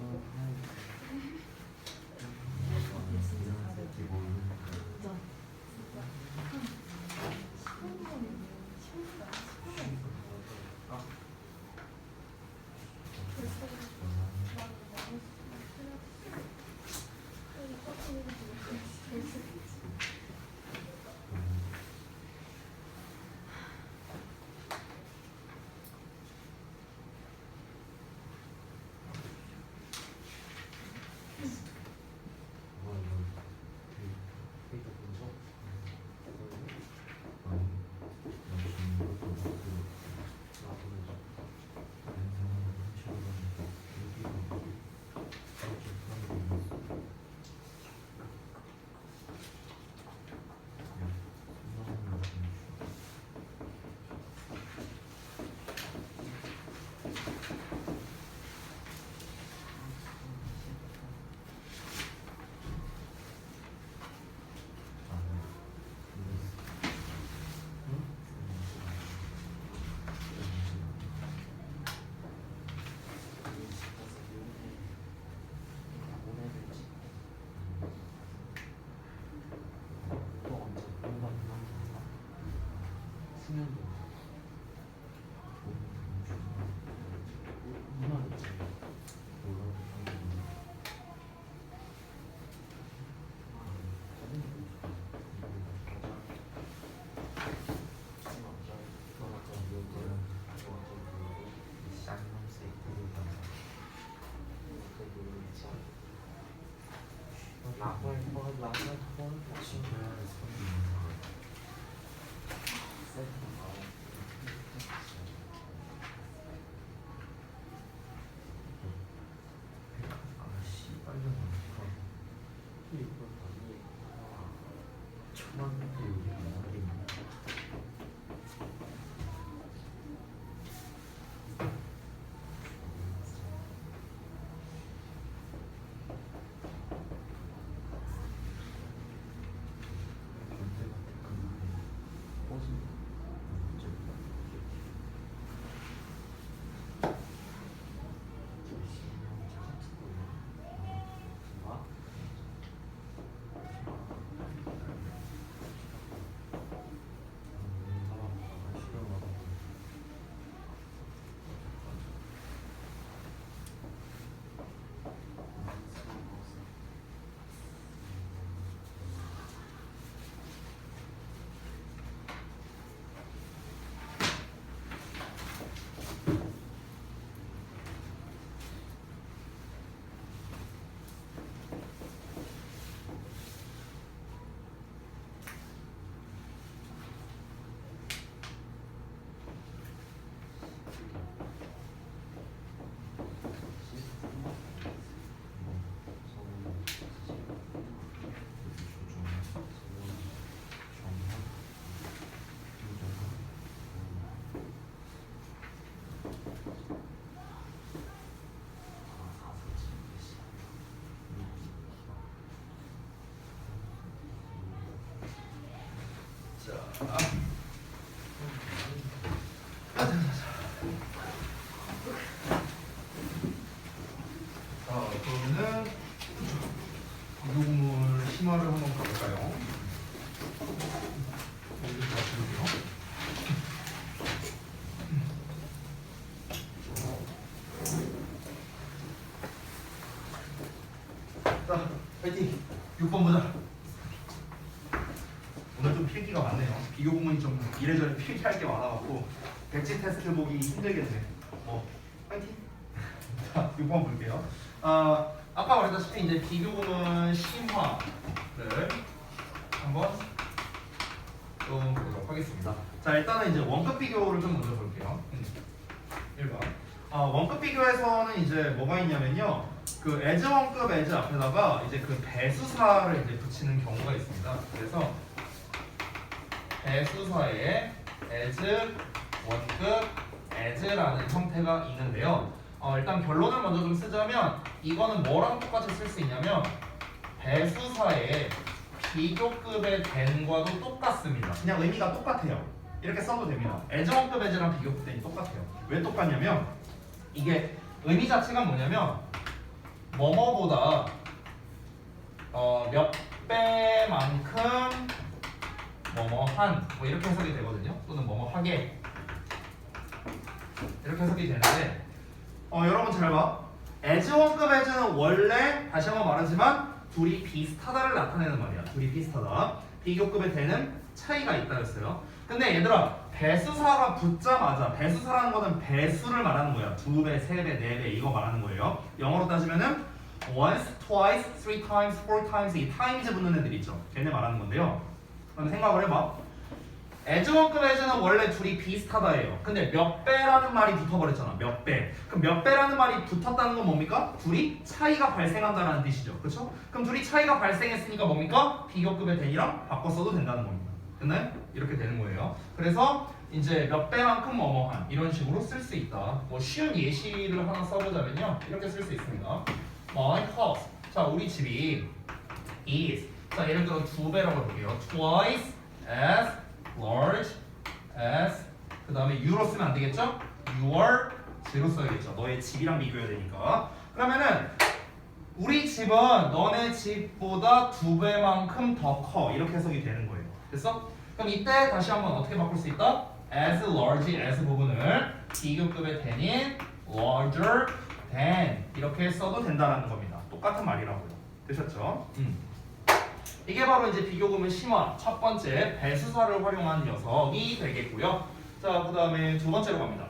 자, 그러면은 비교구물 심화를 한번 가볼까요? 여기 맞춰볼게요. 자, 파이팅! 6번 보자. 오늘 좀 필기가 많네요. 비교 구문이 좀 이래저래 필기할 게 많아갖고 백지 테스트 보기 힘들겠네. 파이팅! 자, 6번 볼게요. 아까 말했다시피 이제 비교 구문 심화를 한번 좀 보도록 하겠습니다. 자, 일단은 이제 원급 비교를 좀 먼저 볼게요. 1번. 원급 비교에서는 이제 뭐가 있냐면요. 그 as 원급 as 앞에다가 이제 그 배수사를 이제 붙이는 경우가 있습니다. 그래서 배수사에 as 원급 as라는 형태가 있는데요. 일단 결론을 먼저 좀 쓰자면 이거는 뭐랑 똑같이 쓸 수 있냐면 배수사에 비교급의 den과도 똑같습니다. 그냥 의미가 똑같아요. 이렇게 써도 됩니다. as 원급 as랑 비교급 den이 똑같아요. 왜 똑같냐면 이게 의미 자체가 뭐냐면 뭐뭐보다 몇 배만큼 뭐뭐한 뭐 이렇게 해석이 되거든요. 또는 뭐뭐하게 이렇게 해석이 되는데 여러분 잘 봐. as 원급 as는 원래 다시 한번 말하지만 둘이 비슷하다를 나타내는 말이야. 둘이 비슷하다. 비교급의 den은 차이가 있다 했어요. 근데 얘들아 배수사가 붙자마자 배수사라는 거는 배수를 말하는 거야. 2배, 3배, 4배 이거 말하는 거예요. 영어로 따지면은 once, twice, three times, four times 이 times 붙는 애들 있죠. 걔네 말하는 건데요. 그럼 생각을 해봐. as 원급 as는 원래 둘이 비슷하다예요. 근데 몇 배라는 말이 붙어버렸잖아. 몇 배. 그럼 몇 배라는 말이 붙었다는 건 뭡니까? 둘이 차이가 발생한다는 뜻이죠. 그렇죠? 그럼 둘이 차이가 발생했으니까 뭡니까? 비교급의 den이랑 바꿔 써도 된다는 겁니다. 됐나요? 이렇게 되는 거예요. 그래서 이제 몇 배만큼 뭐뭐한 이런 식으로 쓸 수 있다. 뭐 쉬운 예시를 하나 써보자면요. 이렇게 쓸 수 있습니다. My house. 자, 우리 집이 is. 자, 예를 들어 2배라고 해볼게요. Twice as large as 그 다음에 U로 쓰면 안 되겠죠? Your G로 써야겠죠. 너의 집이랑 비교해야 되니까. 그러면은 우리 집은 너네 집보다 2배만큼 더 커. 이렇게 해석이 되는 거예요. 됐어? 그럼 이때 다시 한번 어떻게 바꿀 수 있다? as large as 부분을 비교급의 den인 larger than 이렇게 써도 된다는 겁니다. 똑같은 말이라고요. 되셨죠? 이게 바로 이제 비교구문 심화 첫 번째 배수사를 활용한 녀석이 되겠고요. 자, 그 다음에 두 번째로 갑니다.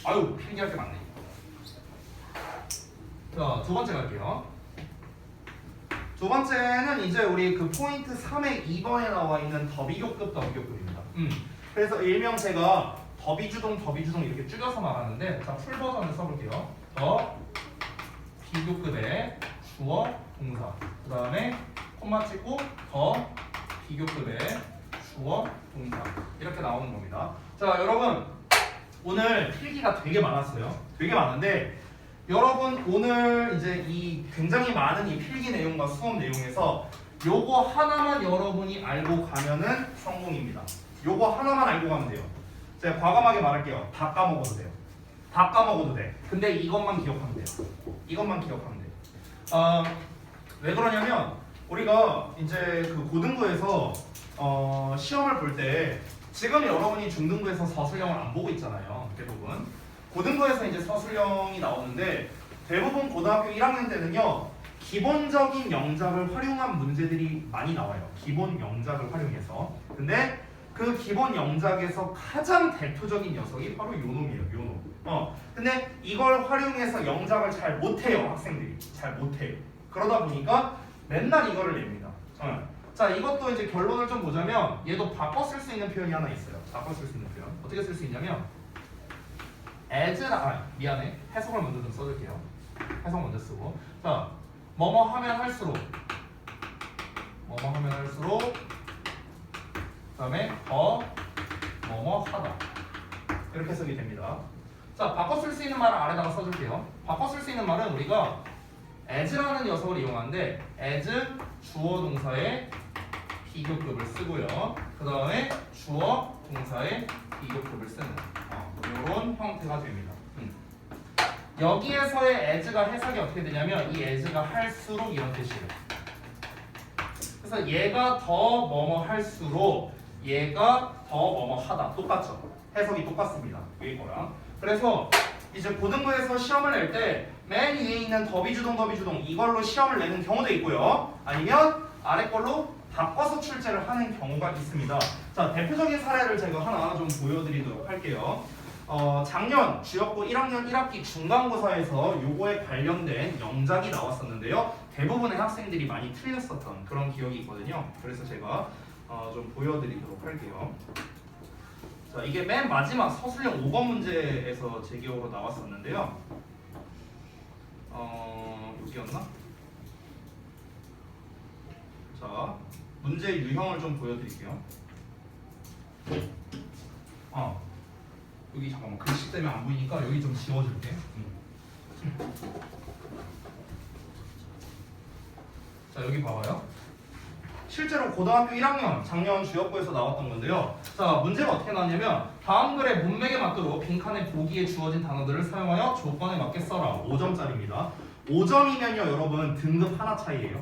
아유, 필기할 게 많네. 자, 두 번째 갈게요. 두 번째는 이제 우리 그 포인트 3의 2번에 나와 있는 더비교급 더비교급입니다. 그래서 일명 제가 더비주동 더비주동 이렇게 줄여서 말하는데 자, 풀 버전을 써볼게요. 더 비교급의 주어 동사 그 다음에 콤마 찍고 더 비교급의 주어 동사 이렇게 나오는 겁니다. 자, 여러분 오늘 필기가 되게 많았어요. 되게 많은데 여러분 오늘 이제 이 굉장히 많은 이 필기 내용과 수업 내용에서 요거 하나만 여러분이 알고 가면은 성공입니다. 요거 하나만 알고 가면 돼요. 제가 과감하게 말할게요. 다 까먹어도 돼요. 다 까먹어도 돼. 근데 이것만 기억하면 돼요. 이것만 기억하면 돼요. 왜 그러냐면 우리가 이제 그 고등부에서 시험을 볼 때 지금 여러분이 중등부에서 서술형을 안 보고 있잖아요. 대부분 고등부에서 이제 서술형이 나오는데 대부분 고등학교 1학년 때는요 기본적인 영작을 활용한 문제들이 많이 나와요. 기본 영작을 활용해서. 근데 그 기본 영작에서 가장 대표적인 녀석이 바로 요 놈이에요. 요 놈. 근데 이걸 활용해서 영작을 잘 못해요. 학생들이 잘 못해요. 그러다 보니까 맨날 이거를 냅니다. 자, 이것도 이제 결론을 좀 보자면 얘도 바꿔 쓸 수 있는 표현이 하나 있어요. 바꿔 쓸 수 있는 표현. 어떻게 쓸 수 있냐면 as라 미안해. 해석을 먼저 좀 써줄게요. 해석 먼저 쓰고 자, 뭐뭐 하면 할수록 뭐뭐 하면 할수록 그 다음에 더 뭐뭐 하다 이렇게 해석이 됩니다. 자, 바꿔 쓸 수 있는 말을 아래다가 써줄게요. 바꿔 쓸 수 있는 말은 우리가 as라는 녀석을 이용하는데 as 주어 동사의 비교급을 쓰고요. 그 다음에 주어 동사의 비교급을 쓰는 이런 형태가 됩니다. 여기에서의 as가 해석이 어떻게 되냐면 이 as가 할수록 이런 뜻이에요. 그래서 얘가 더 뭐뭐 할수록 얘가 더 뭐뭐 하다. 똑같죠? 해석이 똑같습니다. 위에 거랑. 그래서 이제 고등부에서 시험을 낼 때 맨 위에 있는 더비주동 이걸로 시험을 내는 경우도 있고요. 아니면 아래 걸로 바꿔서 출제를 하는 경우가 있습니다. 자, 대표적인 사례를 제가 하나 좀 보여드리도록 할게요. 작년 주역고 1학년 1학기 중간고사에서 요거에 관련된 영작이 나왔었는데요. 대부분의 학생들이 많이 틀렸었던 그런 기억이 있거든요. 그래서 제가 좀 보여드리도록 할게요. 자, 이게 맨 마지막 서술형 5번 문제에서 제 기억으로 나왔었는데요. 여기였나? 자, 문제 유형을 좀 보여드릴게요. 여기 잠깐만 글씨 때문에 안 보이니까 여기 좀 지워줄게. 자, 여기 봐봐요. 실제로 고등학교 1학년 작년 주역부에서 나왔던 건데요. 자, 문제가 어떻게 나왔냐면 다음 글의 문맥에 맞도록 빈칸에 보기에 주어진 단어들을 사용하여 조건에 맞게 써라. 5점짜리입니다. 5점이면요 여러분 등급 하나 차이예요.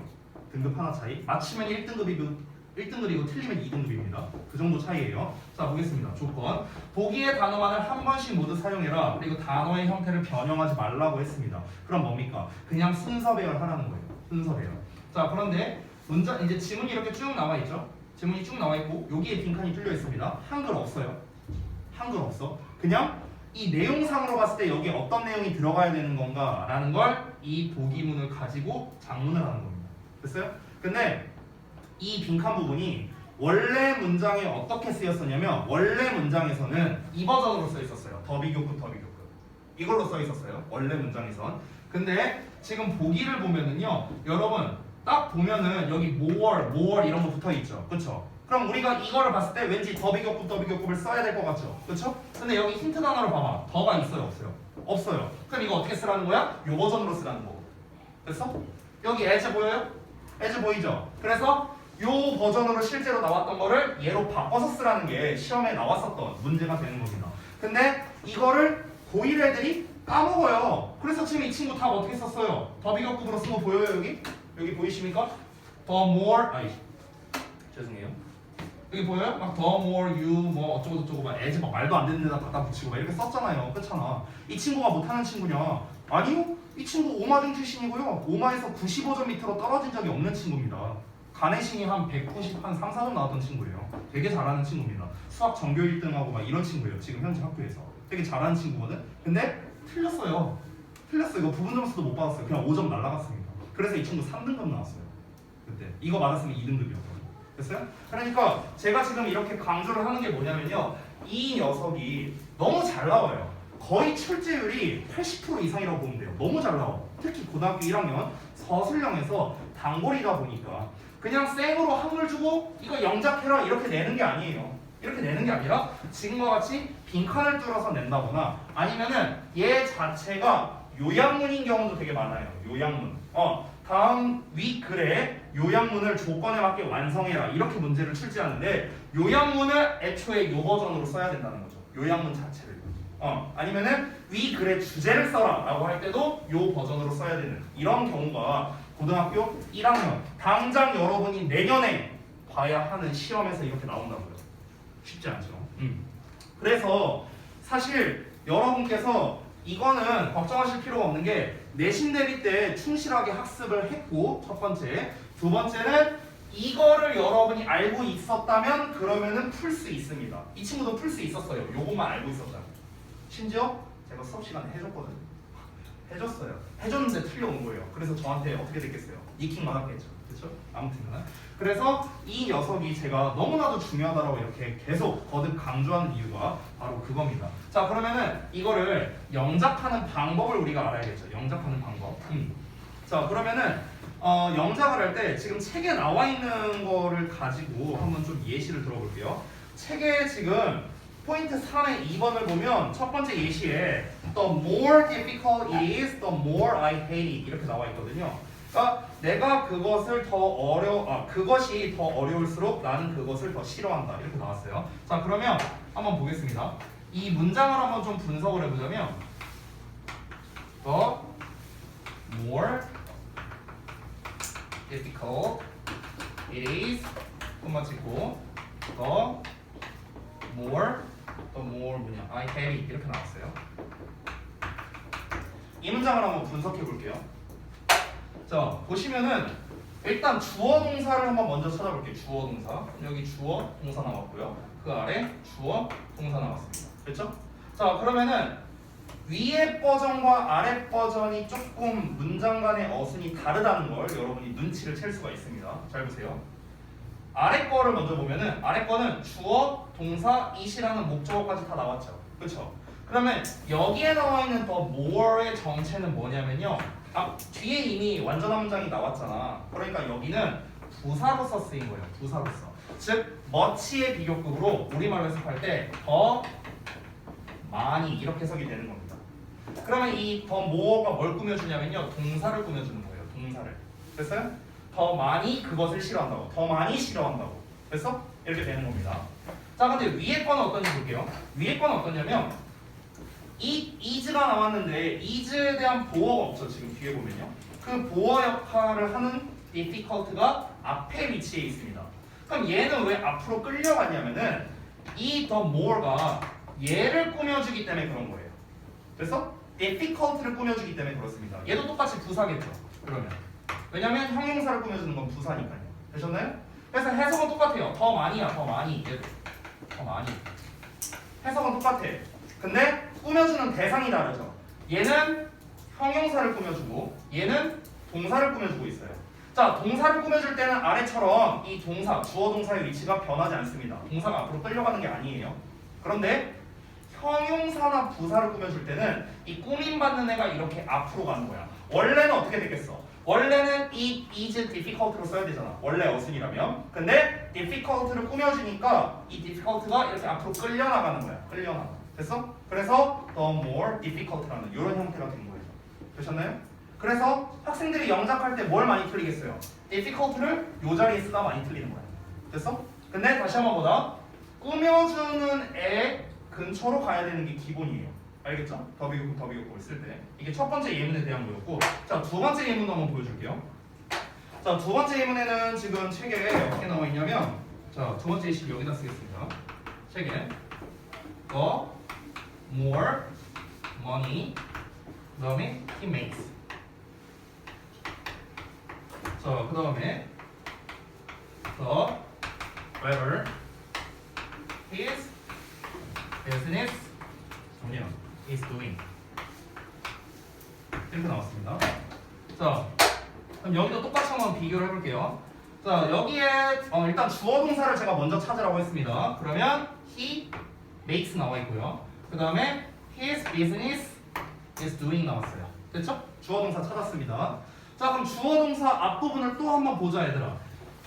등급 하나 차이. 맞히면 1등급이고 틀리면 2등급입니다. 그 정도 차이예요. 자, 보겠습니다. 조건. 보기의 단어만을 한 번씩 모두 사용해라. 그리고 단어의 형태를 변형하지 말라고 했습니다. 그럼 뭡니까? 그냥 순서 배열하라는 거예요. 순서 배열. 자, 그런데 문장 이제 지문이 이렇게 쭉 나와 있죠. 지문이 쭉 나와 있고 여기에 빈칸이 뚫려 있습니다. 한글 없어요. 한글 없어. 그냥 이 내용상으로 봤을 때 여기 어떤 내용이 들어가야 되는 건가라는 걸 이 보기문을 가지고 작문을 하는 겁니다. 됐어요? 근데 이 빈칸 부분이 원래 문장에 어떻게 쓰였었냐면 원래 문장에서는 이 버전으로 써 있었어요. 더비교급 이걸로 써 있었어요. 원래 문장에선. 근데 지금 보기를 보면은요, 여러분 딱 보면은 여기 more 이런 거 붙어 있죠. 그렇죠? 그럼 우리가 이거를 봤을 때 왠지 더비교급을 써야 될 것 같죠? 그렇죠? 근데 여기 힌트 단어를 봐봐. 더가 있어요, 없어요? 없어요. 그럼 이거 어떻게 쓰라는 거야? 요 버전으로 쓰라는 거고. 됐어? 여기 as 보여요? as 보이죠? 그래서 요 버전으로 실제로 나왔던 거를 얘로 바꿔서 쓰라는 게 시험에 나왔었던 문제가 되는 겁니다. 근데 이거를 고1 애들이 까먹어요. 그래서 지금 이 친구 답 어떻게 썼어요? 더비교급으로 쓴 거 보여요, 여기? 여기 보이십니까? The more, 죄송해요. 여기 보여요? 막 the more you 뭐 어쩌고 저쩌고 막 as 막 말도 안 되는 데다 갖다 붙이고 막 이렇게 썼잖아요. 그렇잖아. 이 친구가 못하는 친구냐? 아니요. 이 친구 오마중 출신이고요. 오마에서 95점 밑으로 떨어진 적이 없는 친구입니다. 가내신이 한 190, 한 3, 4점 나왔던 친구예요. 되게 잘하는 친구입니다. 수학 전교 1등하고 막 이런 친구예요. 지금 현재 학교에서. 되게 잘하는 친구거든? 근데 틀렸어요. 이거 부분 점수도 못 받았어요. 그냥 5점 날라갔습니다. 그래서 이 친구 3등급 나왔어요. 그때. 이거 받았으면 2등급이었거든요. 됐어요? 그러니까 제가 지금 이렇게 강조를 하는 게 뭐냐면요. 이 녀석이 너무 잘 나와요. 거의 출제율이 80% 이상이라고 보면 돼요. 너무 잘 나와. 특히 고등학교 1학년 서술형에서 단골이다 보니까 그냥 생으로 한글 주고 이거 영작해라 이렇게 내는 게 아니에요. 이렇게 내는 게 아니라 지금과 같이 빈칸을 뚫어서 낸다거나 아니면은 얘 자체가 요약문인 경우도 되게 많아요. 요약문. 다음 위 글에 요약문을 조건에 맞게 완성해라 이렇게 문제를 출제하는데 요약문을 애초에 요 버전으로 써야 된다는 거죠. 요약문 자체를. 아니면은 위 글의 주제를 써라 라고 할 때도 요 버전으로 써야 되는 이런 경우가 고등학교 1학년 당장 여러분이 내년에 봐야 하는 시험에서 이렇게 나온다고요. 쉽지 않죠. 그래서 사실 여러분께서 이거는 걱정하실 필요가 없는 게 내신 대비 때 충실하게 학습을 했고 첫 번째, 두 번째는 이거를 여러분이 알고 있었다면 그러면은 풀 수 있습니다. 이 친구도 풀 수 있었어요. 요것만 알고 있었다면. 심지어 제가 수업 시간에 해줬거든요. 해줬어요. 해줬는데 틀려온 거예요. 그래서 저한테 어떻게 됐겠어요? 니킹 맞았겠죠. 그렇죠? 아무튼 그래서 이 녀석이 제가 너무나도 중요하다고 이렇게 계속 거듭 강조하는 이유가 바로 그겁니다. 자, 그러면은 이거를 영작하는 방법을 우리가 알아야겠죠. 영작하는 방법. 자, 그러면은 영작을 할 때 지금 책에 나와 있는 거를 가지고 한번 좀 예시를 들어볼게요. 책에 지금 포인트 3의 2번을 보면 첫 번째 예시에 The more difficult it is, the more I hate it 이렇게 나와 있거든요. 그러니까 내가 그것을 그것이 더 어려울수록 나는 그것을 더 싫어한다. 이렇게 나왔어요. 자, 그러면 한번 보겠습니다. 이 문장을 한번 좀 분석을 해보자면 The more difficult it is 콤마 찍고 the more 뭐냐 I have it 이렇게 나왔어요. 이 문장을 한번 분석해 볼게요. 자, 보시면은 일단 주어 동사를 한번 먼저 찾아볼게요. 주어 동사. 여기 주어 동사 나왔고요. 그 아래 주어 동사 나왔습니다. 됐죠? 자, 그러면은 위에 버전과 아래 버전이 조금 문장 간의 어순이 다르다는 걸 여러분이 눈치를 챌 수가 있습니다. 잘 보세요. 아래 거를 먼저 보면은 아래 거는 주어, 동사, it이라는 목적어까지 다 나왔죠. 그렇죠? 그러면 여기에 나와 있는 더 more의 정체는 뭐냐면요. 뒤에 이미 완전한 문장이 나왔잖아. 그러니까 여기는 부사로서 쓰인 거예요. 부사로서. 즉 much의 비교급으로 우리말로 해석할 때 더 많이 이렇게 해석이 되는 겁니다. 그러면 이 더 more가 뭘 꾸며주냐면요. 동사를 꾸며주는 거예요. 동사를. 됐어요? 더 많이 그것을 싫어한다고. 더 많이 싫어한다고. 됐어? 이렇게 되는 겁니다. 자, 근데 위에 거는 어떤지 볼게요. 위에 거는 어떠냐면 is가 나왔는데 is에 대한 보어가 없죠. 지금 뒤에 보면요. 그 보어 역할을 하는 difficult가 앞에 위치해 있습니다. 그럼 얘는 왜 앞으로 끌려갔냐면은 이 the more가 얘를 꾸며주기 때문에 그런 거예요. 됐어? difficult를 꾸며주기 때문에 그렇습니다. 얘도 똑같이 부사겠죠. 그러면 왜냐면 형용사를 꾸며주는 건 부사니까요. 되셨나요? 그래서 해석은 똑같아요. 더 많이야, 더 많이. 얘도 더 많이. 해석은 똑같아. 근데 꾸며주는 대상이 다르죠. 얘는 형용사를 꾸며주고 얘는 동사를 꾸며주고 있어요. 자, 동사를 꾸며줄 때는 아래처럼 이 동사, 주어 동사의 위치가 변하지 않습니다. 동사가 앞으로 끌려가는 게 아니에요. 그런데 형용사나 부사를 꾸며줄 때는 이 꾸밈받는 애가 이렇게 앞으로 가는 거야. 원래는 어떻게 됐겠어? 원래는 이 is difficult로 써야 되잖아. 원래 어순이라면. 근데 difficult를 꾸며주니까 이 difficult가 이렇게 앞으로 끌려나가는 거야. 끌려나가. 됐어? 그래서 the more difficult라는 이런 형태가 된 거예요. 되셨나요? 그래서 학생들이 영작할 때 뭘 많이 틀리겠어요? difficult를 이 자리에 쓰다 많이 틀리는 거야. 됐어? 근데 다시 한번 보자. 꾸며주는 애 근처로 가야 되는 게 기본이에요. 알겠죠? 더비교급을 쓸 때. 이게 첫 번째 예문에 대한 거였고, 자, 두 번째 예문도 한번 보여줄게요. 자, 두 번째 예문에는 지금 책에 어떻게 나와 있냐면, 자, 두 번째 예시 여기다 쓰겠습니다. 책에 the more money 그 다음에 he makes. 자, 그 다음에 the better his business 정리야 is doing. 이렇게 나왔습니다. 자, 그럼 여기도 똑같이 한번 비교를 해볼게요. 자, 여기에 일단 주어 동사를 제가 먼저 찾으라고 했습니다. 그러면 he makes 나와 있고요. 그 다음에 his business is doing 나왔어요. 됐죠? 주어 동사 찾았습니다. 자, 그럼 주어 동사 앞부분을 또 한번 보자, 얘들아.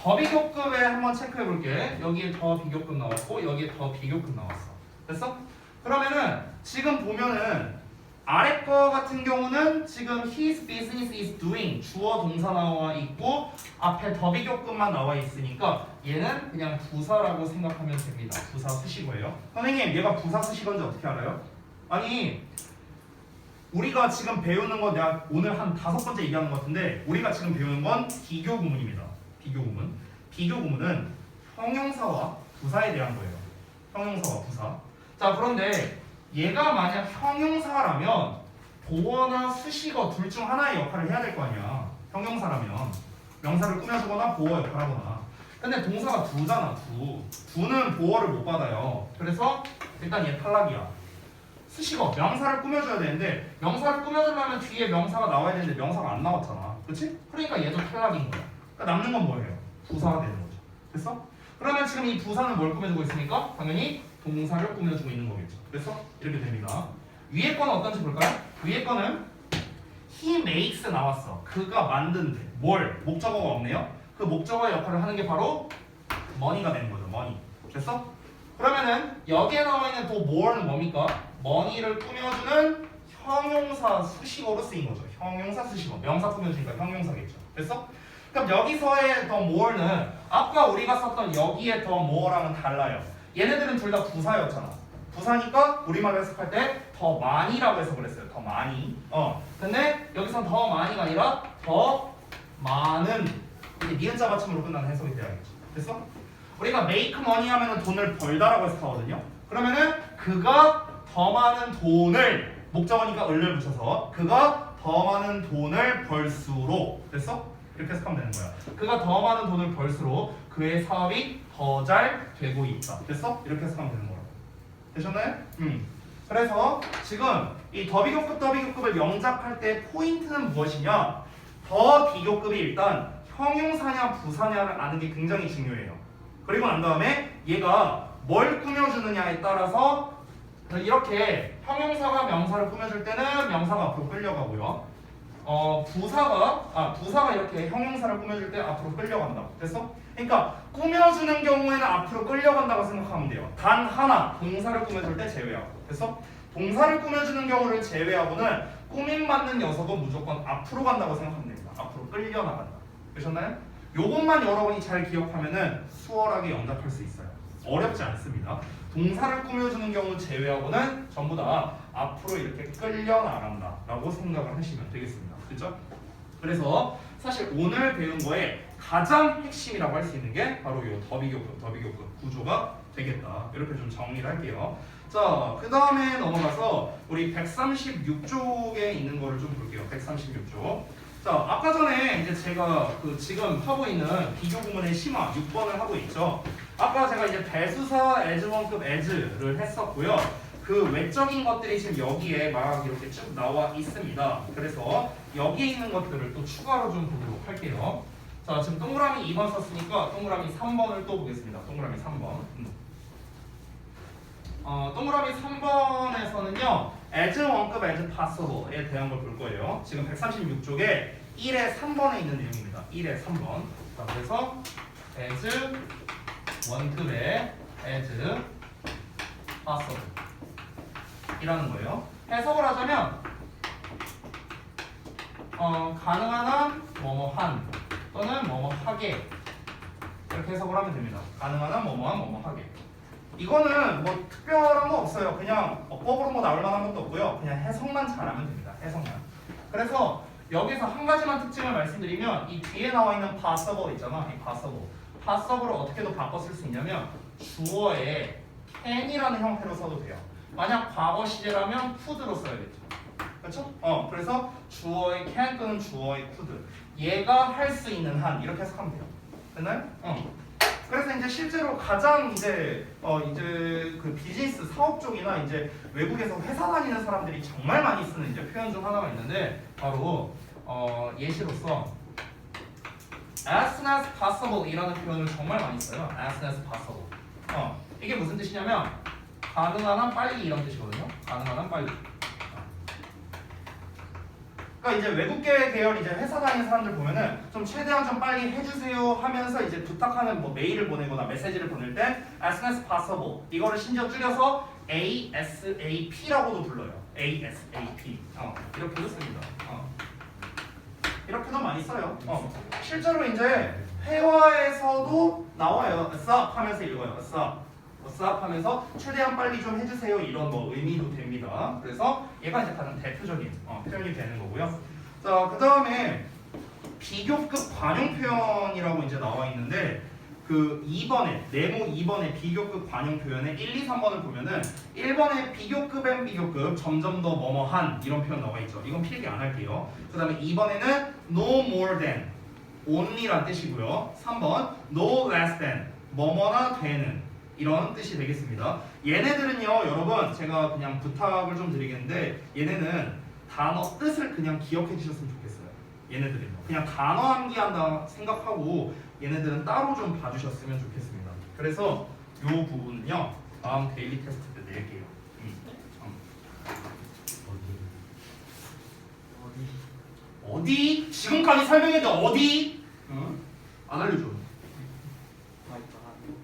더 비교급에 한번 체크해 볼게. 여기에 더 비교급 나왔고 여기에 더 비교급 나왔어. 됐어? 그러면은 지금 보면은 아래 거 같은 경우는 지금 his business is doing 주어 동사 나와 있고 앞에 더 비교급만 나와 있으니까 얘는 그냥 부사라고 생각하면 됩니다. 부사 쓰시고요. 선생님, 얘가 부사 쓰시건지 어떻게 알아요? 아니, 우리가 지금 배우는 건 내가 오늘 한 5번째 얘기하는 것 같은데 우리가 지금 배우는 건 비교 구문입니다. 비교 구문. 비교 구문은 형용사와 부사에 대한 거예요. 형용사와 부사. 자, 그런데 얘가 만약 형용사라면 보어나 수식어 둘 중 하나의 역할을 해야 될 거 아니야. 형용사라면 명사를 꾸며주거나 보어 역할을 하거나. 근데 동사가 두잖아. 두는 보어를 못 받아요. 그래서 일단 얘 탈락이야. 수식어, 명사를 꾸며줘야 되는데 명사를 꾸며주려면 뒤에 명사가 나와야 되는데 명사가 안 나왔잖아. 그렇지? 그러니까 얘도 탈락인 거야. 그러니까 남는 건 뭐예요? 부사가 되는 거죠. 됐어? 그러면 지금 이 부사는 뭘 꾸며주고 있습니까? 당연히 동사를 꾸며주고 있는 거겠죠. 그래서 이렇게 됩니다. 위에 거는 어떤지 볼까요? 위에 거는 he makes 나왔어. 그가 만든대. 뭘? 목적어가 없네요. 그 목적어의 역할을 하는 게 바로 money가 되는 거죠. money. 됐어? 그러면은 여기에 나와 있는 또 more는 뭡니까? money를 꾸며주는 형용사 형용사 수식어로 쓰인 거죠. 형용사 수식어. 명사 꾸며주니까 형용사겠죠. 됐어? 그럼 여기서의 더 more는 아까 우리가 썼던 여기의 더 more랑은 달라요. 얘네들은 둘 다 부사였잖아. 부사니까 우리말로 해석할 때 더 많이라고 해서 그랬어요. 더 많이. 근데 여기선 더 많이가 아니라 더 많은. 이게 니은자 받침으로 끝나는 해석이 돼야겠죠. 됐어? 우리가 make money 하면은 돈을 벌다라고 해석하거든요. 그러면은 그가 더 많은 돈을 목적어니까 을을 붙여서 그가 더 많은 돈을 벌수록 됐어? 이렇게 해석하면 되는 거야. 그가 더 많은 돈을 벌수록 그의 사업이 더 잘 되고 있다. 됐어? 이렇게 해석하면 되는 거라고. 되셨나요? 그래서 지금 이 더 비교급을 영작할 때 포인트는 무엇이냐? 더 비교급이 일단 형용사냐 부사냐를 아는 게 굉장히 중요해요. 그리고 난 다음에 얘가 뭘 꾸며주느냐에 따라서 이렇게 형용사가 명사를 꾸며줄 때는 명사가 앞으로 끌려가고요. 부사가 이렇게 형용사를 꾸며줄 때 앞으로 끌려간다. 됐어? 그러니까 꾸며주는 경우에는 앞으로 끌려간다고 생각하면 돼요. 단 하나 동사를 꾸며줄 때 제외하고. 됐어? 동사를 꾸며주는 경우를 제외하고는 꾸밈받는 녀석은 무조건 앞으로 간다고 생각하면 됩니다. 앞으로 끌려나간다. 되셨나요? 요것만 여러분이 잘 기억하면은 수월하게 영작할 수 있어요. 어렵지 않습니다. 동사를 꾸며주는 경우 제외하고는 전부 다 앞으로 이렇게 끌려나간다 라고 생각을 하시면 되겠습니다. 그렇죠? 그래서 사실 오늘 배운 거에 가장 핵심이라고 할 수 있는 게 바로 이 더비교급 구조가 되겠다. 이렇게 좀 정리를 할게요. 자, 그 다음에 넘어가서 우리 136쪽에 있는 거를 좀 볼게요. 136쪽. 자, 아까 전에 이제 제가 지금 하고 있는 비교 구문의 심화 6번을 하고 있죠. 아까 제가 이제 배수사 as1급 as를 했었고요. 그 외적인 것들이 지금 여기에 막 이렇게 쭉 나와 있습니다. 그래서 여기에 있는 것들을 또 추가로 좀 보도록 할게요. 자, 지금 동그라미 2번 썼으니까 동그라미 3번을 또 보겠습니다. 동그라미 3번. 동그라미 3번에서는요. as1급 as possible에 대한 걸 볼 거예요. 지금 136쪽에 1의 3번에 있는 내용입니다. 1의 3번. 자, 그래서 as1급의 as possible 이라는 거예요. 해석을 하자면 가능한 한 뭐뭐한 또는 뭐뭐하게 이렇게 해석을 하면 됩니다. 가능한 한 뭐뭐한 뭐뭐하게. 이거는 뭐 특별한 거 없어요. 그냥 어법으로 뭐 나올 만한 것도 없고요. 그냥 해석만 잘하면 됩니다. 해석만. 그래서 여기서 한 가지만 특징을 말씀드리면 이 뒤에 나와 있는 possible 있잖아. 이 possible을 어떻게도 바꿔 쓸 수 있냐면 주어에 can이라는 형태로 써도 돼요. 만약 과거 시제라면 could로 써야겠죠. 그렇죠? 그래서 주어의 can 또는 주어의 could. 얘가 할 수 있는 한 이렇게 해석하면 돼요. 됐나요? 그래서 이제 실제로 가장 이제 그 비즈니스 사업 쪽이나 이제 외국에서 회사 다니는 사람들이 정말 많이 쓰는 이제 표현 중 하나가 있는데 바로 예시로서 as soon as possible 이라는 표현을 정말 많이 써요. as soon as possible. 이게 무슨 뜻이냐면 가능한 한 빨리 이런 뜻이거든요. 가능한 한 빨리. 그러니까 이제 외국계 계열 이제 회사 다니는 사람들 보면은 좀 최대한 좀 빨리 해주세요 하면서 이제 부탁하는 뭐 메일을 보내거나 메시지를 보낼 때 as soon as possible 이거를 심지어 줄여서 ASAP라고도 불러요. ASAP 이렇게도 씁니다. 이렇게도 많이 써요. 실제로 이제 회화에서도 나와요. ASAP 하면서 읽어요. ASAP 하면서 최대한 빨리 좀 해주세요 이런 뭐 의미도 됩니다. 그래서 얘가 이제 가장 대표적인 표현이 되는 거고요. 자, 그 다음에 비교급 관용 표현이라고 이제 나와 있는데 그 2번에 네모 2번에 비교급 관용 표현에 1, 2, 3번을 보면은 1번에 비교급 앤 비교급 점점 더 뭐뭐한 이런 표현 나와 있죠. 이건 필기 안 할게요. 그 다음에 2번에는 no more than only란 뜻이고요. 3번 no less than 뭐뭐나 되는 이런 뜻이 되겠습니다. 얘네들은요, 여러분 제가 그냥 부탁을 좀 드리겠는데 얘네는 단어 뜻을 그냥 기억해 주셨으면 좋겠어요. 얘네들은요. 그냥 단어 암기한다 생각하고 얘네들은 따로 좀 봐주셨으면 좋겠습니다. 그래서 이 부분은요, 다음 데일리 테스트 때 낼게요. 어디? 지금까지 설명했는데 어디? 안 알려줘.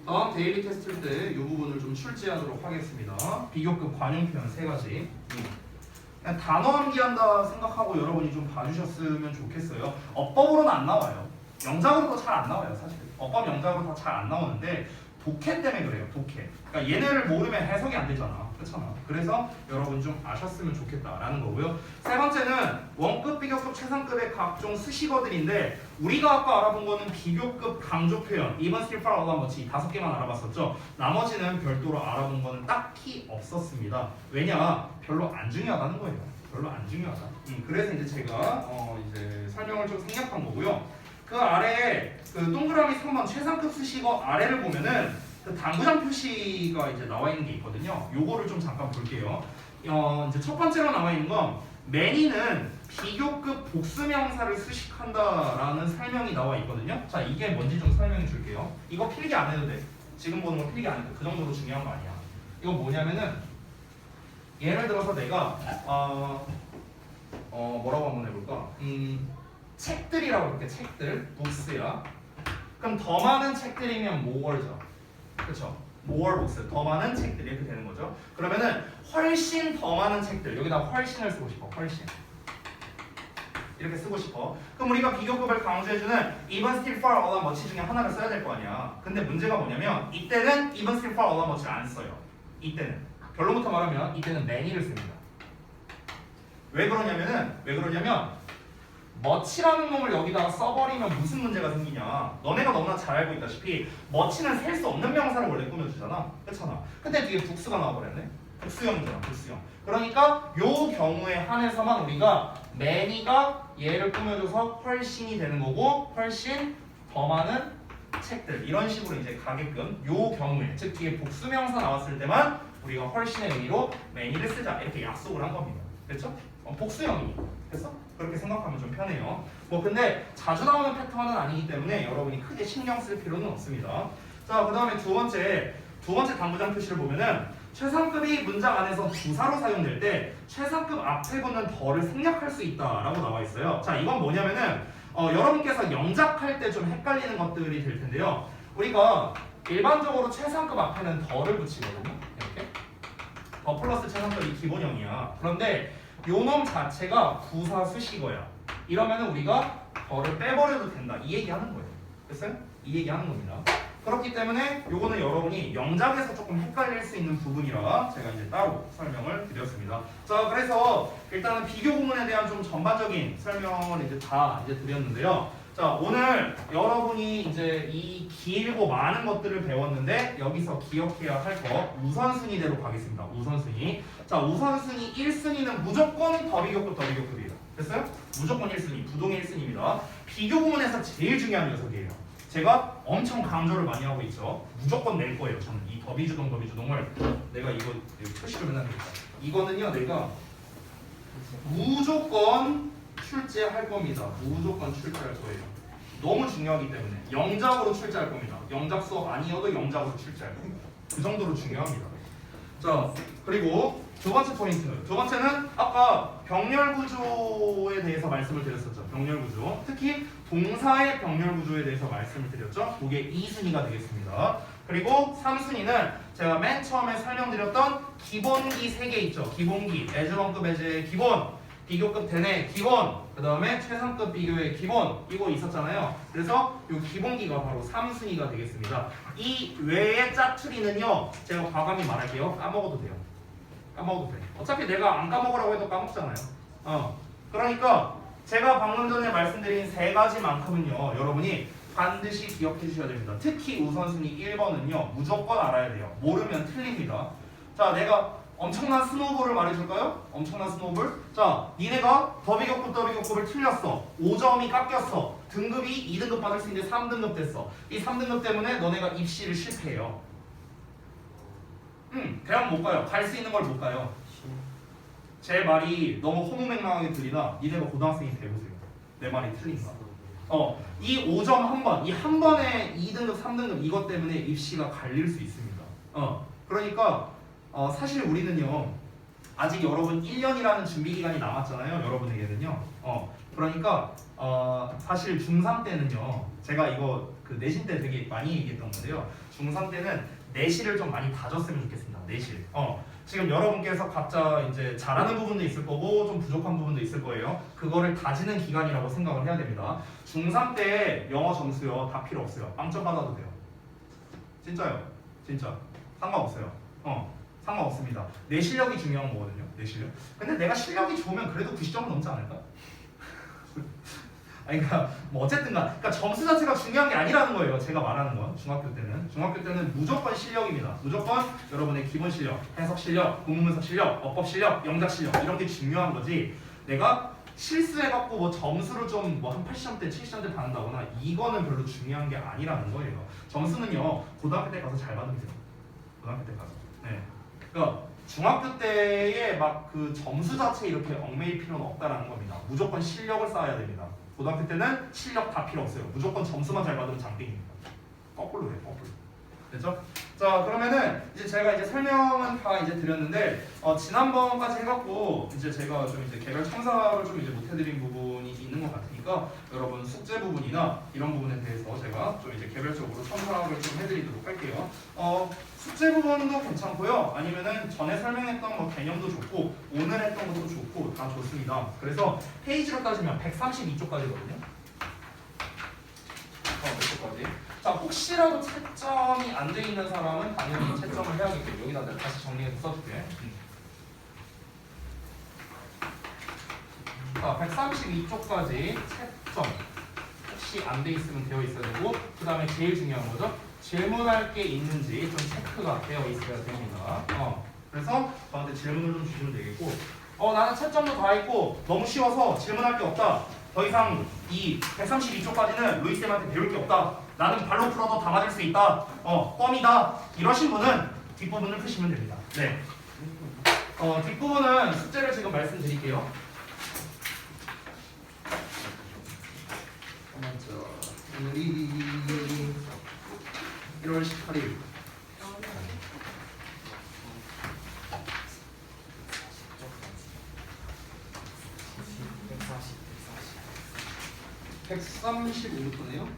다음 데일리 테스트 때 이 부분을 좀 출제하도록 하겠습니다. 비교급 관용 표현 3가지. 그냥 단어 암기한다 생각하고 여러분이 좀 봐주셨으면 좋겠어요. 어법으로는 안 나와요. 영작으로도 잘 안 나와요, 사실. 어법 영작으로 다 잘 안 나오는데 독해 때문에 그래요, 독해. 그러니까 얘네를 모르면 해석이 안 되잖아. 그렇잖아. 그래서 여러분 좀 아셨으면 좋겠다라는 거고요. 세 번째는 원급, 비교급, 최상급의 각종 수식어들인데 우리가 아까 알아본 거는 비교급 강조 표현, 이번 스틸 파라 어라머치 5개만 알아봤었죠. 나머지는 별도로 알아본 거는 딱히 없었습니다. 왜냐? 별로 안 중요하다는 거예요. 별로 안 중요하다. 그래서 이제 제가 이제 설명을 좀 생략한 거고요. 그 아래에 그 동그라미 3번 최상급 수식어 아래를 보면은 그 당구장 표시가 이제 나와 있는 게 있거든요. 요거를 좀 잠깐 볼게요. 이제 첫 번째로 나와 있는 건 many는 비교급 복수명사를 수식한다라는 설명이 나와 있거든요. 자, 이게 뭔지 좀 설명해 줄게요. 이거 필기 안 해도 돼. 지금 보는 거 필기 안 해도 돼. 그 정도로 중요한 거 아니야. 이거 뭐냐면은 예를 들어서 내가 뭐라고 한번 해볼까? 책들이라고 볼게. 책들, 북스야. 그럼 더 많은 책들이면 more죠. 그렇죠? more books, 더 많은 책들 이렇게 되는 거죠. 그러면은 훨씬 더 많은 책들, 여기다 훨씬을 쓰고 싶어. 훨씬 이렇게 쓰고 싶어. 그럼 우리가 비교급을 강조해주는 even, still, far, all, and much 중에 하나를 써야 될 거 아니야. 근데 문제가 뭐냐면 이때는 even, still, far, all, and much를 안 써요. 이때는 결론부터 말하면 이때는 many를 씁니다. 왜 그러냐면 much라는 놈을 여기다가 써버리면 무슨 문제가 생기냐. 너네가 너무나 잘 알고 있다시피 much는 셀 수 없는 명사를 원래 꾸며주잖아. 그렇잖아. 근데 뒤에 북스가 나와버렸네. 북수형이잖아. 북수형. 그러니까 요 경우에 한해서만 우리가 many가 얘를 꾸며줘서 훨씬이 되는 거고 훨씬 더 많은 책들 이런 식으로 이제 가게끔 요 경우에 즉 뒤에 복수명사 나왔을 때만 우리가 훨씬의 의미로 many를 쓰자 이렇게 약속을 한 겁니다. 그렇죠? 복수형이. 그래서 그렇게 생각하면 좀 편해요. 뭐 근데 자주 나오는 패턴은 아니기 때문에 여러분이 크게 신경 쓸 필요는 없습니다. 자, 그 다음에 두 번째 당구장 표시를 보면은 최상급이 문장 안에서 부사로 사용될 때 최상급 앞에 붙는 더를 생략할 수 있다라고 나와 있어요. 자, 이건 뭐냐면은 여러분께서 영작할 때 좀 헷갈리는 것들이 될 텐데요. 우리가 일반적으로 최상급 앞에는 더를 붙이거든요. 이렇게 더 플러스 최상급이 기본형이야. 그런데 요놈 자체가 부사 수식어야. 이러면은 우리가 더를 빼버려도 된다. 이 얘기하는 거예요. 됐어요? 이 얘기하는 겁니다. 그렇기 때문에 요거는 여러분이 영작에서 조금 헷갈릴 수 있는 부분이라 제가 이제 따로 설명을 드렸습니다. 자, 그래서 일단은 비교 구문에 대한 좀 전반적인 설명을 이제 다 드렸는데요. 자, 오늘 여러분이 이제 이 길고 많은 것들을 배웠는데 여기서 기억해야 할 거 우선순위대로 가겠습니다. 우선순위. 자, 우선순위 1순위는 무조건 더비교급이에요. 됐어요? 무조건 1순위, 부동의 1순위입니다. 비교 구문에서 제일 중요한 녀석이에요. 제가 엄청 강조를 많이 하고 있죠. 무조건 낼 거예요. 저는 이 더비주동을 내가 이거 표시 좀 해놔야겠다. 이거는요, 내가 무조건 출제할 겁니다. 무조건 출제할 거예요. 너무 중요하기 때문에 영작으로 출제할 겁니다. 영작 수업 아니어도 영작으로 출제할 겁니다. 그 정도로 중요합니다. 자, 그리고 두 번째는 아까 병렬 구조에 대해서 말씀을 드렸었죠. 병렬 구조. 특히 동사의 병렬 구조에 대해서 말씀을 드렸죠. 그게 2순위가 되겠습니다. 그리고 3순위는 제가 맨 처음에 설명드렸던 기본기 3개 있죠. 기본기, 애즈원급 애제의 기본, 비교급 대내 기본, 그 다음에 최상급 비교의 기본 이거 있었잖아요. 그래서 이 기본기가 바로 3순위가 되겠습니다. 이 외의 짜투리는요, 제가 과감히 말할게요. 까먹어도 돼요. 까먹어도 돼. 어차피 내가 안 까먹으라고 해도 까먹잖아요. 그러니까 제가 방금 전에 말씀드린 3가지만큼은요, 여러분이 반드시 기억해 주셔야 됩니다. 특히 우선순위 1번은요, 무조건 알아야 돼요. 모르면 틀립니다. 자, 내가 엄청난 스노우볼을 말해줄까요? 엄청난 스노우볼. 자, 니네가 더비교급을 틀렸어. 5점이 깎였어. 등급이 2등급 받을 수 있는데 3등급 됐어. 이 3등급 때문에 너네가 입시를 실패해요. 대학 못 가요. 갈 수 있는 걸 못 가요. 제 말이 너무 허무맹랑하게 들리나 니네가 고등학생이 돼보세요. 내 말이 틀린가? 이 5점 한 번, 이 한 번에 2등급, 3등급 이것 때문에 입시가 갈릴 수 있습니다. 그러니까 사실 우리는요, 아직 여러분 1년이라는 준비 기간이 남았잖아요. 여러분에게는요. 그러니까 사실 중3 때는요, 제가 이거 그 내신 때 되게 많이 얘기했던 건데요. 중3 때는 내실을 좀 많이 다졌으면 좋겠습니다. 내실. 지금 여러분께서 각자 이제 잘하는 부분도 있을 거고 좀 부족한 부분도 있을 거예요. 그거를 다지는 기간이라고 생각을 해야 됩니다. 중3 때 영어 점수요 다 필요 없어요. 빵점 받아도 돼요. 진짜요. 진짜 상관없어요. 상관없습니다. 내 실력이 중요한 거거든요. 내 실력. 근데 내가 실력이 좋으면 그래도 90점은 넘지 않을까? 아니 그러니까 뭐 어쨌든가 그러니까 점수 자체가 중요한 게 아니라는 거예요. 제가 말하는 건 중학교 때는 무조건 실력입니다. 무조건 여러분의 기본 실력, 해석 실력, 국문 분석 실력, 어법 실력, 영작 실력 이런 게 중요한 거지. 내가 실수해갖고 뭐 점수를 좀 뭐 한 80점대, 70점대 받는다거나 이거는 별로 중요한 게 아니라는 거예요. 점수는요 고등학교 때 가서 잘 받으면 돼요. 고등학교 때 가서. 네. 그러니까 중학교 때에 막 그 점수 자체 이렇게 얽매일 필요는 없다라는 겁니다. 무조건 실력을 쌓아야 됩니다. 고등학교 때는 실력 다 필요 없어요. 무조건 점수만 잘 받으면 장땡입니다. 거꾸로 해, 거꾸로. 됐죠? 자, 그러면은 이제 제가 이제 설명은 다 이제 드렸는데 지난번까지 해갖고 이제 제가 좀 이제 개별 첨삭을 좀 이제 못해드린 부분이 있는 것 같으니까 여러분 숙제 부분이나 이런 부분에 대해서 제가 좀 이제 개별적으로 첨삭을 좀 해드리도록 할게요. 숙제 부분도 괜찮고요. 아니면은 전에 설명했던 뭐 개념도 좋고 오늘 했던 것도 좋고 다 좋습니다. 그래서 페이지로 따지면 132쪽까지거든요. 몇 쪽까지? 자, 혹시라도 채점이 안 돼 있는 사람은 당연히 채점을 해야겠고 여기다 내가 다시 정리해서 써줄게. 자, 132쪽까지 채점 혹시 안 돼 있으면 되어 있어야 되고 그 다음에 제일 중요한 거죠. 질문할 게 있는지 좀 체크가 되어 있어야 됩니다. 그래서 저한테 질문을 좀 주시면 되겠고 나는 채점도 다 했고 너무 쉬워서 질문할 게 없다. 더 이상 이 132쪽까지는 루이쌤한테 배울 게 없다. 나는 발로 풀어도 다 맞을 수 있다. 껌이다. 이러신 분은 뒷부분을 푸시면 됩니다. 네. 뒷부분은 숙제를 지금 말씀드릴게요. 오늘이 1월 18일. 백 135부터네요.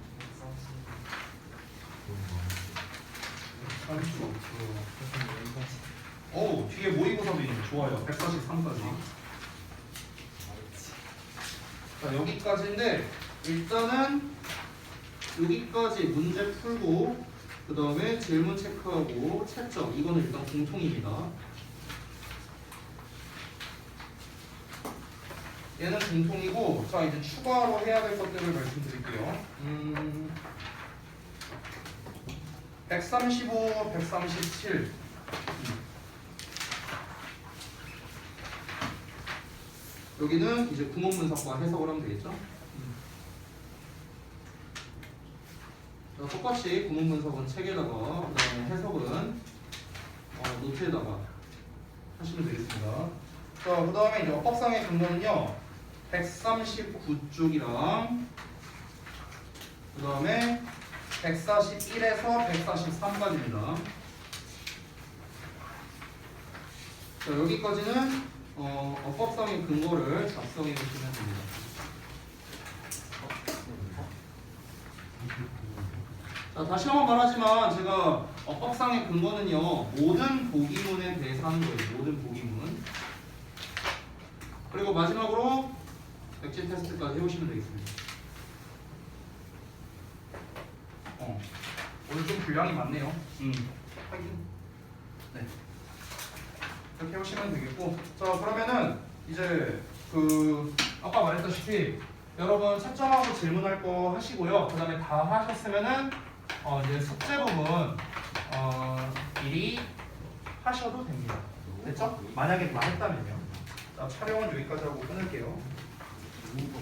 35. 뒤에 모의고사도 있네. 좋아요. 143까지. 자, 여기까지인데 일단은 여기까지 문제 풀고 그 다음에 질문 체크하고 채점 이거는 일단 공통입니다. 얘는 공통이고 자 이제 추가로 해야 될 것들을 말씀드릴게요. 135, 137 여기는 이제 구문 분석과 해석을 하면 되겠죠? 자, 똑같이 구문 분석은 책에다가 그 다음에 해석은 노트에다가 하시면 되겠습니다. 자, 그 다음에 이제 어법상의 근거는요 139쪽이랑 그 다음에 141에서 143까지입니다. 자, 여기까지는 어법상의 근거를 작성해 주시면 됩니다. 자, 다시 한번 말하지만 제가 어법상의 근거는요 모든 보기문에 대해서 하는 거예요. 모든 보기문. 그리고 마지막으로 백지 테스트까지 해오시면 되겠습니다. 오늘 좀 분량이 많네요. 확인. 네. 이렇게 해오시면 되겠고, 자 그러면은 이제 아까 말했다시피 여러분 채점하고 질문할 거 하시고요. 그 다음에 다 하셨으면은 이제 숙제 부분 미리 하셔도 됩니다. 됐죠? 만약에 다 했다면요. 자 촬영은 여기까지 하고 끊을게요. 누구 거